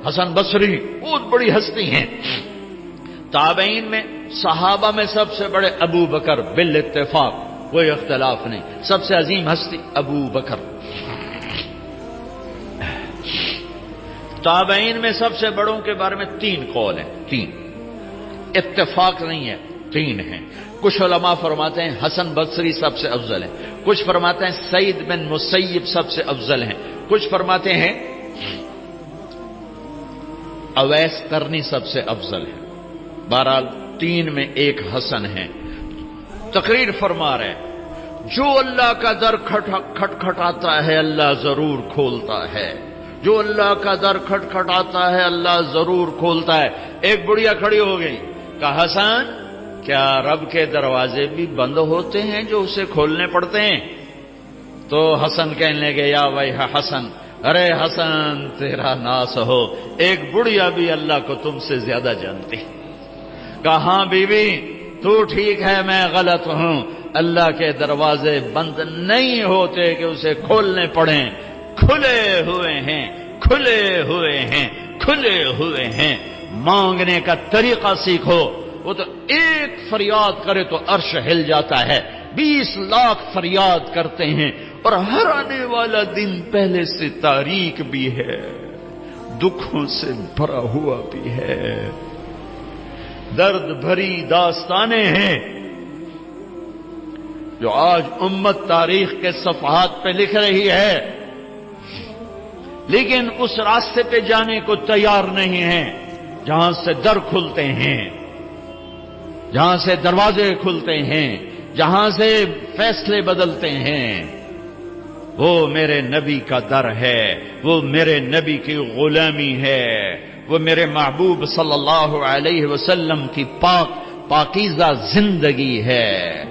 حسن بصری بہت بڑی ہستی ہیں. تابعین میں، صحابہ میں سب سے بڑے ابو بکر، بالاتفاق کوئی اختلاف نہیں، سب سے عظیم ہستی ابو بکر. تابعین میں سب سے بڑوں کے بارے میں 3 قول ہیں، 3 اتفاق نہیں ہے، 3 ہیں. کچھ علماء فرماتے ہیں حسن بصری سب سے افضل ہیں، کچھ فرماتے ہیں سعید بن مسیب سب سے افضل ہیں، کچھ فرماتے ہیں اویس قرنی سب سے افضل ہے. بہرحال 3 میں ایک حسن ہے. تقریر فرما رہے جو اللہ کا در کھٹکھٹاتا ہے اللہ ضرور کھولتا ہے، جو اللہ کا در کھٹکھٹاتا ہے اللہ ضرور کھولتا ہے. ایک بڑھیا کھڑی ہو گئی، کہا حسن کیا رب کے دروازے بھی بند ہوتے ہیں جو اسے کھولنے پڑتے ہیں؟ تو حسن کہنے لگے یا بھائی حسن، ارے حسن تیرا ناس ہو، ایک بڑھیا بھی اللہ کو تم سے زیادہ جانتی. کہاں بی بی تو ٹھیک ہے میں غلط ہوں، اللہ کے دروازے بند نہیں ہوتے کہ اسے کھولنے پڑیں، کھلے ہوئے ہیں، کھلے ہوئے ہیں، کھلے ہوئے ہیں. مانگنے کا طریقہ سیکھو. وہ تو ایک فریاد کرے تو عرش ہل جاتا ہے، 20 لاکھ فریاد کرتے ہیں، اور ہر آنے والا دن پہلے سے تاریک بھی ہے، دکھوں سے بھرا ہوا بھی ہے، درد بھری داستانیں ہیں جو آج امت تاریخ کے صفحات پہ لکھ رہی ہے، لیکن اس راستے پہ جانے کو تیار نہیں ہیں جہاں سے در کھلتے ہیں، جہاں سے دروازے کھلتے ہیں، جہاں سے فیصلے بدلتے ہیں. وہ میرے نبی کا در ہے، وہ میرے نبی کی غلامی ہے، وہ میرے محبوب صلی اللہ علیہ وسلم کی پاک پاکیزہ زندگی ہے۔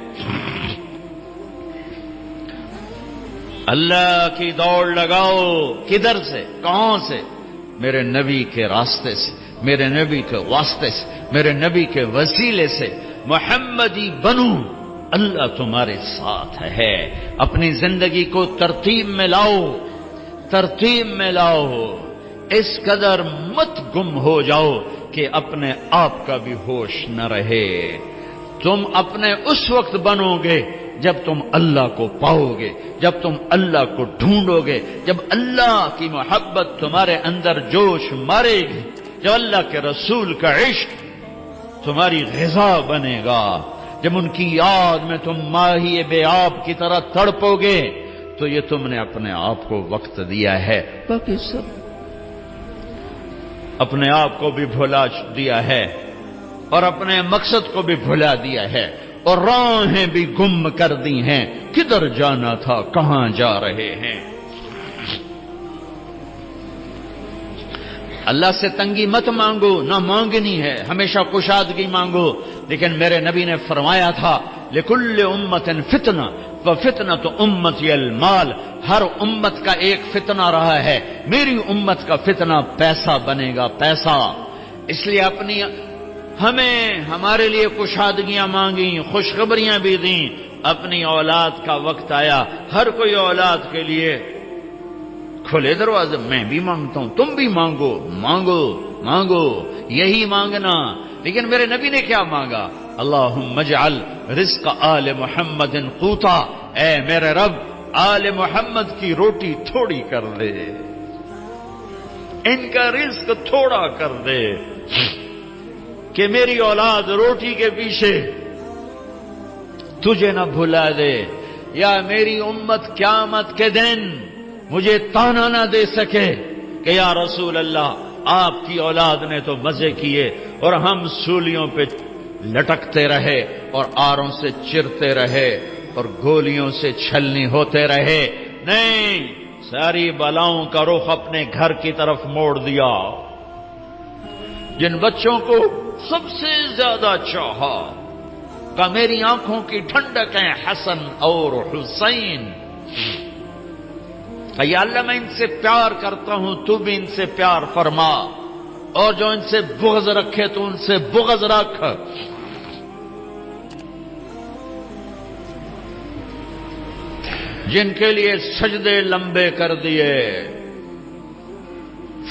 اللہ کی دوڑ لگاؤ، کدھر سے، کہاں سے؟ میرے نبی کے راستے سے، میرے نبی کے واسطے سے، میرے نبی کے وسیلے سے محمدی بنو، اللہ تمہارے ساتھ ہے۔ اپنی زندگی کو ترتیب میں لاؤ، ترتیب میں لاؤ، اس قدر مت گم ہو جاؤ کہ اپنے آپ کا بھی ہوش نہ رہے۔ تم اپنے اس وقت بنو گے جب تم اللہ کو پاؤ گے، جب تم اللہ کو ڈھونڈو گے، جب اللہ کی محبت تمہارے اندر جوش مارے گی، جب اللہ کے رسول کا عشق تمہاری غذا بنے گا، جب ان کی یاد میں تم ماہی بے آب کی طرح تڑپو گے، تو یہ تم نے اپنے آپ کو وقت دیا ہے، باقی سب اپنے آپ کو بھی بھلا دیا ہے اور اپنے مقصد کو بھی بھلا دیا ہے اور راہیں بھی گم کر دی ہیں۔ کدھر جانا تھا، کہاں جا رہے ہیں؟ اللہ سے تنگی مت مانگو، نہ مانگنی ہے، ہمیشہ کشادگی مانگو، لیکن میرے نبی نے فرمایا تھا لِكُلِّ أُمَّةٍ فِتْنَةٌ وَفِتْنَةُ أُمَّتِي الْمَالِ، ہر امت کا ایک فتنہ رہا ہے، میری امت کا فتنہ پیسہ بنے گا، پیسہ۔ اس لیے ہمیں ہمارے لیے کشادگیاں مانگیں، خوشخبریاں بھی دیں۔ اپنی اولاد کا وقت آیا، ہر کوئی اولاد کے لیے کھلے دروازے، میں بھی مانگتا ہوں، تم بھی مانگو، مانگو مانگو، یہی مانگنا۔ لیکن میرے نبی نے کیا مانگا؟ اللہم اجعل رزق آل محمد قوتا، اے میرے رب آل محمد کی روٹی تھوڑی کر دے، ان کا رزق تھوڑا کر دے، کہ میری اولاد روٹی کے پیچھے تجھے نہ بھلا دے، یا میری امت قیامت کے دن مجھے تانا نہ دے سکے کہ یا رسول اللہ آپ کی اولاد نے تو مزے کیے اور ہم سولیوں پہ لٹکتے رہے اور آروں سے چرتے رہے اور گولیوں سے چھلنی ہوتے رہے۔ نہیں، ساری بلاؤں کا رخ اپنے گھر کی طرف موڑ دیا۔ جن بچوں کو سب سے زیادہ چاہا کہ میری آنکھوں کی ٹھنڈک ہیں حسن اور حسین، کہ یا اللہ میں ان سے پیار کرتا ہوں، تو بھی ان سے پیار فرما، اور جو ان سے بغض رکھے تو ان سے بغض رکھ۔ جن کے لیے سجدے لمبے کر دیے،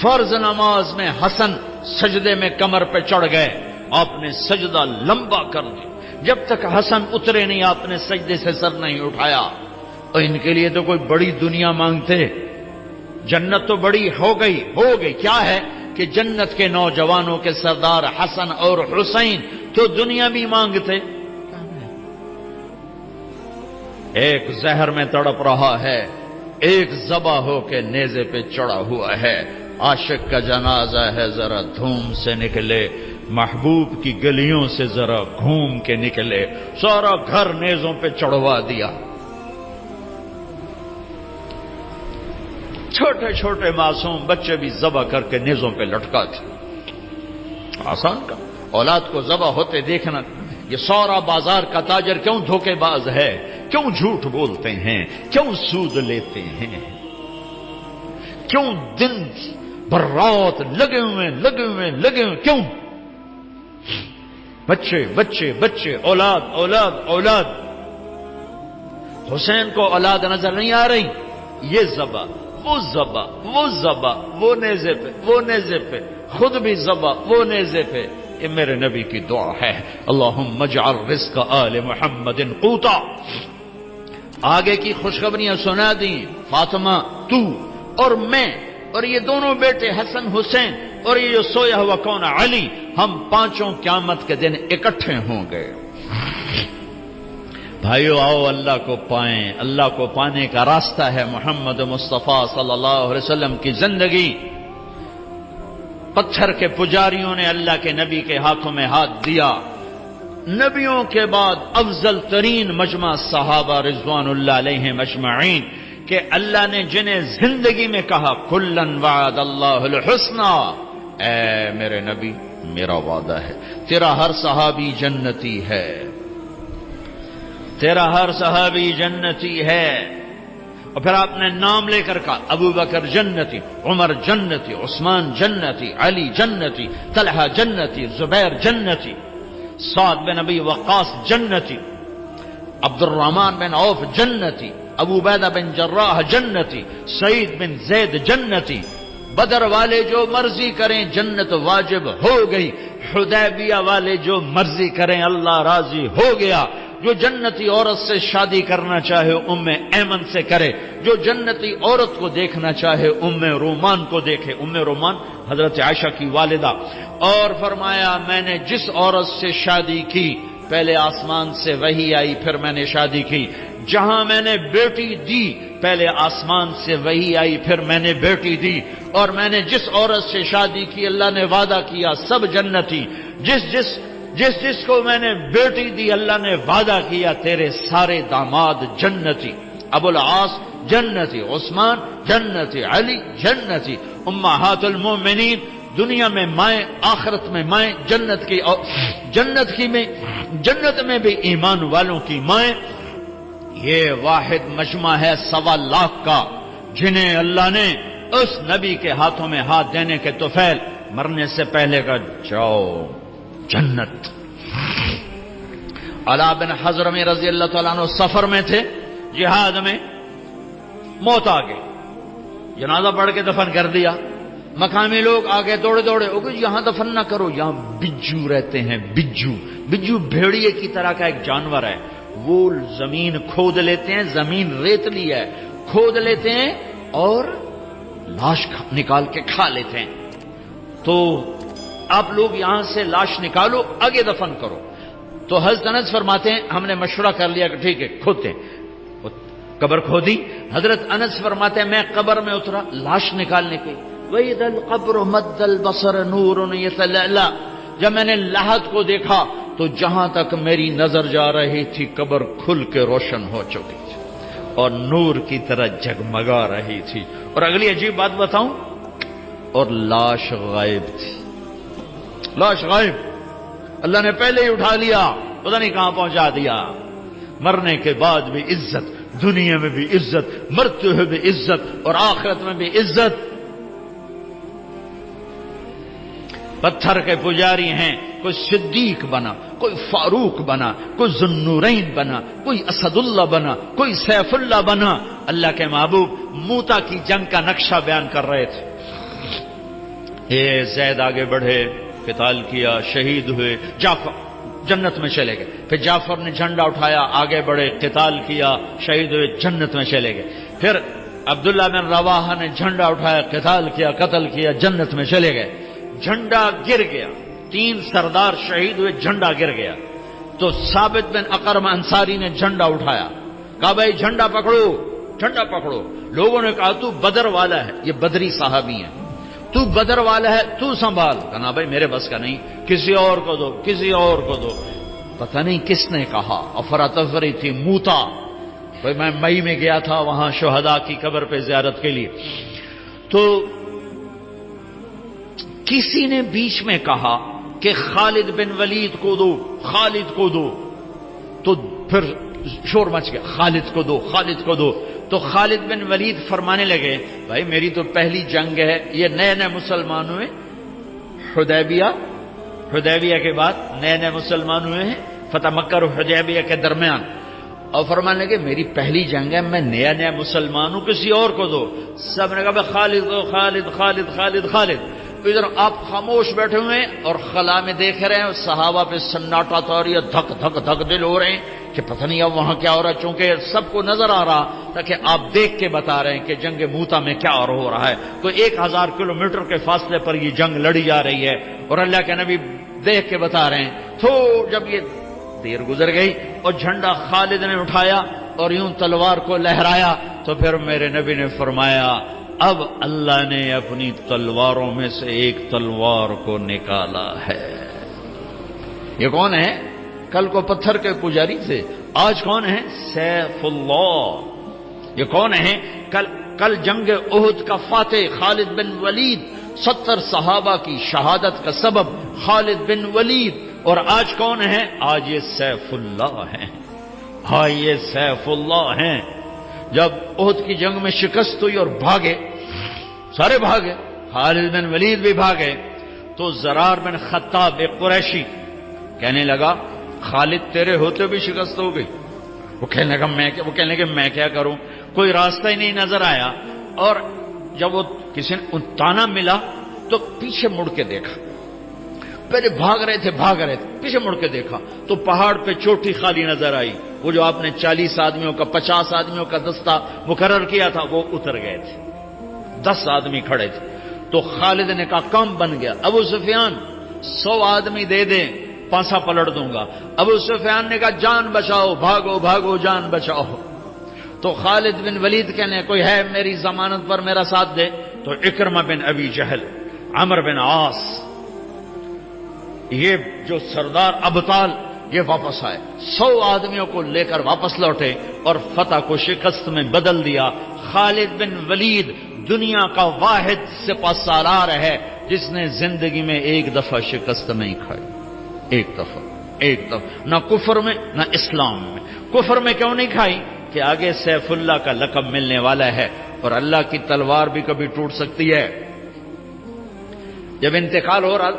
فرض نماز میں حسن سجدے میں کمر پہ چڑھ گئے، آپ نے سجدہ لمبا کر دیا، جب تک حسن اترے نہیں آپ نے سجدے سے سر نہیں اٹھایا۔ اور ان کے لیے تو کوئی بڑی دنیا مانگتے، جنت تو بڑی ہو گئی، کیا ہے کہ جنت کے نوجوانوں کے سردار حسن اور حسین تو دنیا بھی مانگتے۔ ایک زہر میں تڑپ رہا ہے، ایک ذبح ہو کے نیزے پہ چڑھا ہوا ہے۔ عاشق کا جنازہ ہے، ذرا دھوم سے نکلے، محبوب کی گلیوں سے ذرا گھوم کے نکلے، سارا گھر نیزوں پہ چڑھوا دیا۔ چھوٹے چھوٹے معصوم بچے بھی ذبح کر کے نیزوں پہ لٹکا تھے۔ آسان کا اولاد کو ذبح ہوتے دیکھنا۔ یہ سارا بازار کا تاجر کیوں دھوکے باز ہے، کیوں جھوٹ بولتے ہیں، کیوں سود لیتے ہیں، کیوں دن بھر رات لگے ہوئے کیوں؟ بچے بچے بچے، اولاد اولاد اولاد۔ حسین کو اولاد نظر نہیں آ رہی، یہ ذبح، وہ ذبح، وہ ذبح، وہ نیزے پہ، وہ نیزے پہ، خود بھی ذبح، وہ نیزے پہ۔ یہ میرے نبی کی دعا ہے، اللہم اجعل رزق آل محمد قوتا۔ آگے کی خوشخبریاں سنا دیں، فاطمہ، تو اور میں اور یہ دونوں بیٹے حسن حسین اور یہ جو سویا ہوا کون علی، ہم پانچوں قیامت کے دن اکٹھے ہوں گے۔ بھائیو آؤ اللہ کو پائیں۔ اللہ کو پانے کا راستہ ہے محمد مصطفیٰ صلی اللہ علیہ وسلم کی زندگی۔ پتھر کے پجاریوں نے اللہ کے نبی کے ہاتھوں میں ہاتھ دیا۔ نبیوں کے بعد افضل ترین مجمع صحابہ رضوان اللہ علیہم اجمعین، کہ اللہ نے جنہیں زندگی میں کہا کلن وعد اللہ الحسنى، اے میرے نبی میرا وعدہ ہے، تیرا ہر صحابی جنتی ہے، تیرا ہر صحابی جنتی ہے۔ اور پھر آپ نے نام لے کر کہا ابو بکر جنتی، عمر جنتی، عثمان جنتی، علی جنتی، طلحہ جنتی، زبیر جنتی، سعد بن ابی وقاص جنتی، عبد الرحمن بن عوف جنتی، ابو عبیدہ بن جراح جنتی، سعید بن زید جنتی۔ بدر والے جو مرضی کریں جنت واجب ہو گئی، حدیبیہ والے جو مرضی کریں اللہ راضی ہو گیا۔ جو جنتی عورت سے شادی کرنا چاہے ام ایمن سے کرے، جو جنتی عورت کو دیکھنا چاہے ام رومان کو دیکھے، ام رومان حضرت عائشہ کی والدہ۔ اور فرمایا میں نے جس عورت سے شادی کی پہلے آسمان سے وحی آئی، پھر میں نے شادی کی۔ جہاں میں نے بیٹی دی پہلے آسمان سے وحی آئی، پھر میں نے بیٹی دی۔ اور میں نے جس عورت سے شادی کی اللہ نے وعدہ کیا سب جنتی، جس کو میں نے بیٹی دی اللہ نے وعدہ کیا تیرے سارے داماد جنتی۔ ابو العاص جنتی، عثمان جنتی، علی جنتی، امہات المومنین دنیا میں مائیں، آخرت میں مائیں، جنت میں بھی ایمان والوں کی مائیں۔ یہ واحد مجمع ہے 1.25 لاکھ کا، جنہیں اللہ نے اس نبی کے ہاتھوں میں ہاتھ دینے کے طفیل مرنے سے پہلے کا جاؤ جنت۔ علا بن حضرمی رضی اللہ تعالیٰ عنہ سفر میں تھے، جہاد میں، موت آ گئی، جنازہ پڑھ کے دفن کر دیا۔ مقامی لوگ آگے دوڑے یہاں دفن نہ کرو، یہاں بجو رہتے ہیں۔ بجو بھیڑیے کی طرح کا ایک جانور ہے، وہ زمین کھود لیتے ہیں، زمین ریتلی ہے، کھود لیتے ہیں اور لاش نکال کے کھا لیتے ہیں۔ تو آپ لوگ یہاں سے لاش نکالو، آگے دفن کرو۔ تو حضرت انس فرماتے ہیں ہم نے مشورہ کر لیا کہ ٹھیک ہے کھودتے ہیں، قبر کھودی۔ حضرت انس فرماتے ہیں میں قبر میں اترا لاش نکالنے کے، وَإِذَا الْقَبْرُ مَدَّ الْبَصَرَ نُورٌ يَتَلَأْلَأْ، جب میں نے لحد کو دیکھا تو جہاں تک میری نظر جا رہی تھی قبر کھل کے روشن ہو چکی تھی اور نور کی طرح جگمگا رہی تھی۔ اور اگلی عجیب بات بتاؤں، اور لاش غائب تھی، لاش غائب، اللہ نے پہلے ہی اٹھا لیا، پتہ نہیں کہاں پہنچا دیا۔ مرنے کے بعد بھی عزت، دنیا میں بھی عزت، مرتے ہوئے بھی عزت اور آخرت میں بھی عزت۔ پتھر کے پجاری ہیں، کوئی صدیق بنا، کوئی فاروق بنا، کوئی ذوالنورین بنا، کوئی اسد اللہ بنا، کوئی سیف اللہ بنا۔ اللہ کے محبوب موتا کی جنگ کا نقشہ بیان کر رہے تھے۔ یہ زید آگے بڑھے، قتال کیا، شہید ہوئے، جعفر جنت میں چلے گئے۔ پھر جعفر نے جھنڈا اٹھایا، آگے بڑھے، قتال کیا، شہید ہوئے، جنت میں چلے گئے۔ پھر عبداللہ بن رواحہ نے جھنڈا اٹھایا، قتال کیا، قتل کیا، جنت میں چلے گئے۔ جھنڈا گر گیا، 3 سردار شہید ہوئے، جھنڈا گر گیا۔ تو ثابت بن اقرم انصاری نے جھنڈا اٹھایا، کہا بھائی جھنڈا پکڑو، جھنڈا پکڑو۔ لوگوں نے کہا تو بدر والا ہے، یہ بدری صحابی ہیں، تو بدر والا ہے، تو سنبھال۔ کہا بھائی میرے بس کا نہیں، کسی اور کو دو، کسی اور کو دو۔ پتہ نہیں کس نے کہا، افراتفری تھی، موتا۔ بھائی میں مئی میں گیا تھا وہاں شہداء کی قبر پہ زیارت کے لیے، تو کسی نے بیچ میں کہا کہ خالد بن ولید کو دو، خالد کو دو۔ تو پھر شور مچ گیا، خالد کو دو، خالد کو دو۔ تو خالد بن ولید فرمانے لگے بھائی میری تو پہلی جنگ ہے، یہ نئے نئے مسلمان ہوئے، حدیبیہ کے بعد نئے مسلمان ہوئے ہیں، فتح مکہ اور حدیبیہ کے درمیان۔ اور فرمانے لگے میری پہلی جنگ ہے، میں نیا مسلمان ہوں، کسی اور کو دو۔ سب نے کہا بھائی خالد کو، خالد خالد خالد خالد۔ ادھر آپ خاموش بیٹھے ہوئے ہیں اور خلا میں دیکھ رہے ہیں، صحابہ پہ سناٹا تو اور یہ دھک دھک دھک دل ہو رہے ہیں کہ پتہ نہیں اب وہاں کیا ہو رہا ہے، چونکہ سب کو نظر آ رہا تاکہ آپ دیکھ کے بتا رہے ہیں کہ جنگ موتا میں کیا ہو رہا ہے۔ تو 1000 کلومیٹر کے فاصلے پر یہ جنگ لڑی جا رہی ہے اور اللہ کے نبی دیکھ کے بتا رہے ہیں۔ تو جب یہ دیر گزر گئی اور جھنڈا خالد نے اٹھایا اور یوں تلوار کو لہرایا تو پھر میرے نبی نے فرمایا اب اللہ نے اپنی تلواروں میں سے ایک تلوار کو نکالا ہے۔ یہ کون ہے؟ کل کو پتھر کے پجاری تھے، آج کون ہے؟ سیف اللہ۔ یہ کون ہے؟ کل جنگ احد کا فاتح خالد بن ولید 70 صحابہ کی شہادت کا سبب خالد بن ولید، اور آج کون ہے؟ آج یہ سیف اللہ ہیں، ہاں یہ سیف اللہ ہیں۔ جب احد کی جنگ میں شکست ہوئی اور بھاگے، سارے بھاگے، خالد بن ولید بھی بھاگے، تو زرار بن خطاب ایک قریشی کہنے لگا خالد تیرے ہوتے بھی شکست ہو گئی۔ وہ کہنے لگا میں کیا کروں، کوئی راستہ ہی نہیں نظر آیا۔ اور جب وہ کسی نے تانا ملا تو پیچھے مڑ کے دیکھا، پہلے بھاگ رہے تھے پیچھے مڑ کے دیکھا تو پہاڑ پہ چوٹی خالی نظر آئی، وہ جو آپ نے 40 آدمیوں کا 50 آدمیوں کا دستہ مقرر کیا تھا وہ اتر گئے تھے، 10 آدمی کھڑے تھے۔ تو خالد نے کہا کام بن گیا، ابو سفیان 100 آدمی دے دیں پانسا پلٹ دوں گا۔ ابو سفیان نے کہا جان بچاؤ، بھاگو جان بچاؤ۔ تو خالد بن ولید کہنے کوئی ہے میری ضمانت پر میرا ساتھ دے؟ تو اکرمہ بن ابی جہل، عمرو بن عاص، یہ جو سردار ابطال یہ واپس آئے، 100 آدمیوں کو لے کر واپس لوٹے اور فتح کو شکست میں بدل دیا۔ خالد بن ولید دنیا کا واحد سپہ سالار ہے جس نے زندگی میں ایک دفعہ شکست نہیں کھائی، ایک دفعہ نہ کفر میں نہ اسلام میں۔ کفر میں کیوں نہیں کھائی کہ آگے سیف اللہ کا لقب ملنے والا ہے، اور اللہ کی تلوار بھی کبھی ٹوٹ سکتی ہے۔ جب انتقال ہو رہا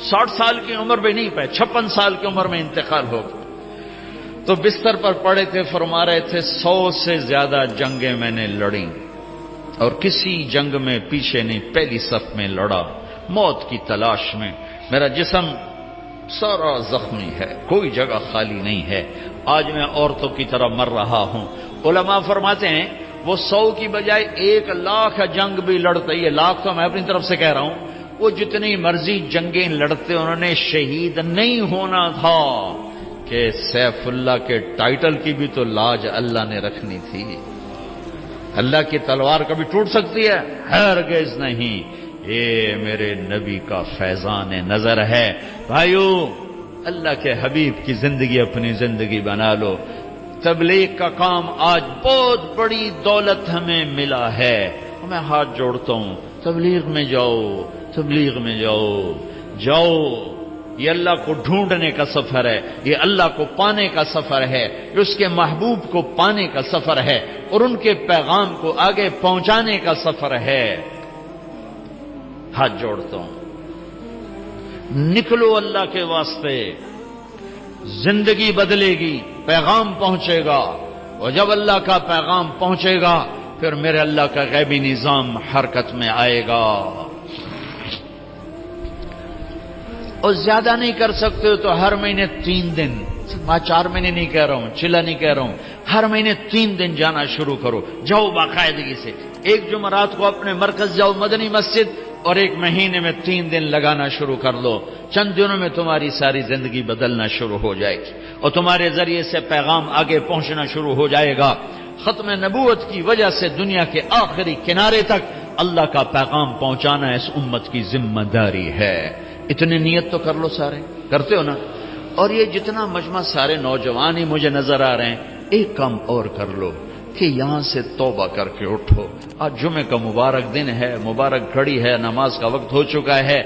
60 سال کی عمر میں نہیں پائے، 56 سال کی عمر میں انتقال ہو گیا، تو بستر پر پڑے تھے، فرما رہے تھے 100 سے زیادہ جنگیں میں نے لڑیں اور کسی جنگ میں پیچھے نہیں، پہلی صف میں لڑا، موت کی تلاش میں، میرا جسم سارا زخمی ہے، کوئی جگہ خالی نہیں ہے، آج میں عورتوں کی طرح مر رہا ہوں۔ علماء فرماتے ہیں وہ 100 کی بجائے 1,00,000 جنگ بھی لڑتے، یہ لاکھ تو میں اپنی طرف سے کہہ رہا ہوں، وہ جتنی مرضی جنگیں لڑتے انہوں نے شہید نہیں ہونا تھا کہ سیف اللہ کے ٹائٹل کی بھی تو لاج اللہ نے رکھنی تھی۔ اللہ کی تلوار کبھی ٹوٹ سکتی ہے؟ ہرگز نہیں۔ یہ میرے نبی کا فیضان نظر ہے۔ بھائیو، اللہ کے حبیب کی زندگی اپنی زندگی بنا لو۔ تبلیغ کا کام آج بہت بڑی دولت ہمیں ملا ہے، میں ہاتھ جوڑتا ہوں، تبلیغ میں جاؤ، جاؤ۔ یہ اللہ کو ڈھونڈنے کا سفر ہے، یہ اللہ کو پانے کا سفر ہے، یہ اس کے محبوب کو پانے کا سفر ہے اور ان کے پیغام کو آگے پہنچانے کا سفر ہے۔ ہاتھ جوڑتا ہوں، نکلو اللہ کے واسطے، زندگی بدلے گی، پیغام پہنچے گا، اور جب اللہ کا پیغام پہنچے گا پھر میرے اللہ کا غیبی نظام حرکت میں آئے گا۔ اور زیادہ نہیں کر سکتے تو ہر مہینے 3 دن، میں 4 مہینے نہیں کہہ رہا ہوں، چلا نہیں کہہ رہا ہوں، ہر مہینے 3 دن جانا شروع کرو، جاؤ باقاعدگی سے۔ ایک جمعرات کو اپنے مرکز جاؤ مدنی مسجد، اور ایک مہینے میں 3 دن لگانا شروع کر دو، چند دنوں میں تمہاری ساری زندگی بدلنا شروع ہو جائے گی اور تمہارے ذریعے سے پیغام آگے پہنچنا شروع ہو جائے گا۔ ختم نبوت کی وجہ سے دنیا کے آخری کنارے تک اللہ کا پیغام پہنچانا اس امت کی ذمہ داری ہے۔ اتنی نیت تو کر لو، سارے کرتے ہو نا؟ اور یہ جتنا مجمع سارے نوجوان ہی مجھے نظر آ رہے ہیں، ایک کام اور کر لو کہ یہاں سے توبہ کر کے اٹھو۔ آج جمعے کا مبارک دن ہے، مبارک گھڑی ہے، نماز کا وقت ہو چکا ہے۔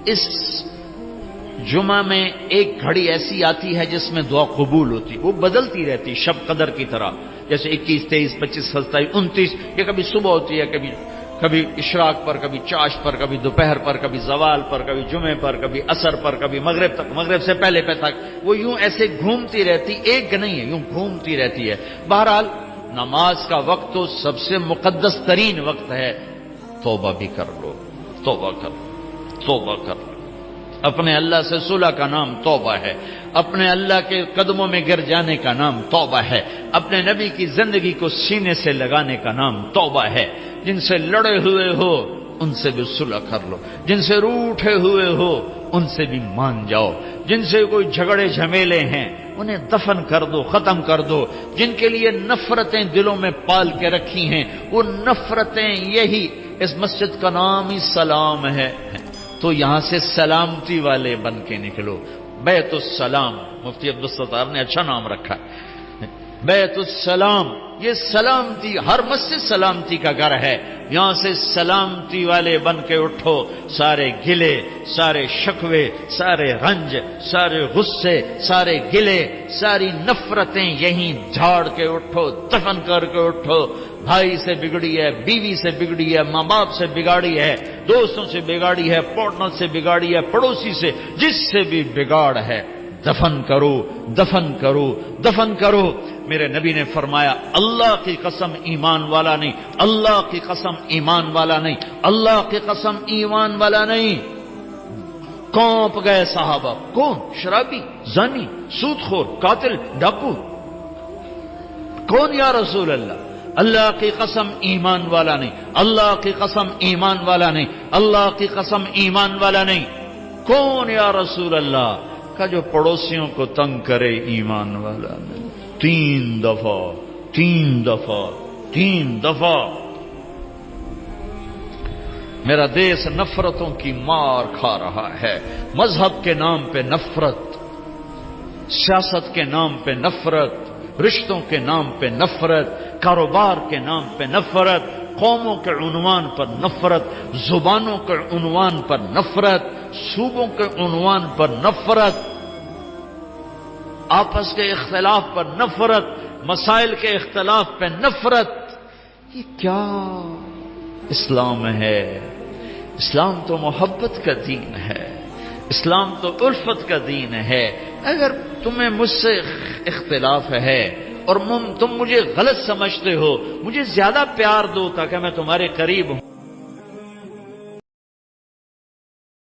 اس جمعہ میں ایک گھڑی ایسی آتی ہے جس میں دعا قبول ہوتی، وہ بدلتی رہتی شب قدر کی طرح، جیسے 21، 23، 25، 27، 29، یہ کبھی صبح ہوتی ہے، کبھی اشراق پر، کبھی چاش پر، کبھی دوپہر پر، کبھی زوال پر، کبھی جمعے پر، کبھی عصر پر، کبھی مغرب تک، مغرب سے پہلے تک، وہ یوں ایسے گھومتی رہتی، ایک نہیں ہے، یوں گھومتی رہتی ہے۔ بہرحال نماز کا وقت تو سب سے مقدس ترین وقت ہے، توبہ بھی کر لو، توبہ کر لو۔ اپنے اللہ سے صلح کا نام توبہ ہے، اپنے اللہ کے قدموں میں گر جانے کا نام توبہ ہے، اپنے نبی کی زندگی کو سینے سے لگانے کا نام توبہ ہے۔ جن سے لڑے ہوئے ہو ان سے بھی صلح کر لو، جن سے روٹھے ہوئے ہو ان سے بھی مان جاؤ، جن سے کوئی جھگڑے جھمیلے ہیں انہیں دفن کر دو، ختم کر دو، جن کے لیے نفرتیں دلوں میں پال کے رکھی ہیں وہ نفرتیں، یہی اس مسجد کا نام ہی سلام ہے، تو یہاں سے سلامتی والے بن کے نکلو۔ بیت السلام، مفتی عبدالستار نے اچھا نام رکھا ہے، بیت السلام، یہ سلامتی، ہر مسجد سلامتی کا گھر ہے، یہاں سے سلامتی والے بن کے اٹھو، سارے گلے، سارے شکوے، سارے رنج، سارے غصے، سارے گلے، ساری نفرتیں یہیں جھاڑ کے اٹھو، دفن کر کے اٹھو۔ بھائی سے بگڑی ہے، بیوی سے بگڑی ہے، ماں باپ سے بگاڑی ہے، دوستوں سے بگاڑی ہے، پارٹنر سے بگاڑی ہے، پڑوسی سے، جس سے بھی بگاڑ ہے، دفن کرو، دفن کرو، دفن کرو۔ میرے نبی نے فرمایا اللہ کی قسم ایمان والا نہیں، اللہ کی قسم ایمان والا نہیں، اللہ کی قسم ایمان والا نہیں۔ کونپ گئے صحابہ، کون؟ شرابی، زانی، سود خور، قاتل، ڈاکو، کون یا رسول اللہ؟ اللہ کی قسم ایمان والا نہیں، اللہ کی قسم ایمان والا نہیں، اللہ کی قسم ایمان والا نہیں۔ کون یا رسول اللہ؟ کا جو پڑوسیوں کو تنگ کرے ایمان والا نہیں۔ 3 دفعہ، 3 دفعہ، 3 دفعہ۔ میرا دیس نفرتوں کی مار کھا رہا ہے، مذہب کے نام پہ نفرت، سیاست کے نام پہ نفرت، رشتوں کے نام پہ نفرت، کاروبار کے نام پہ نفرت، قوموں کے عنوان پر نفرت، زبانوں کے عنوان پر نفرت، صوبوں کے عنوان پر نفرت، آپس کے اختلاف پر نفرت، مسائل کے اختلاف پہ نفرت۔ یہ کیا اسلام ہے؟ اسلام تو محبت کا دین ہے، اسلام تو الفت کا دین ہے۔ اگر تمہیں مجھ سے اختلاف ہے اور تم مجھے غلط سمجھتے ہو، مجھے زیادہ پیار دو تاکہ میں تمہارے قریب ہوں۔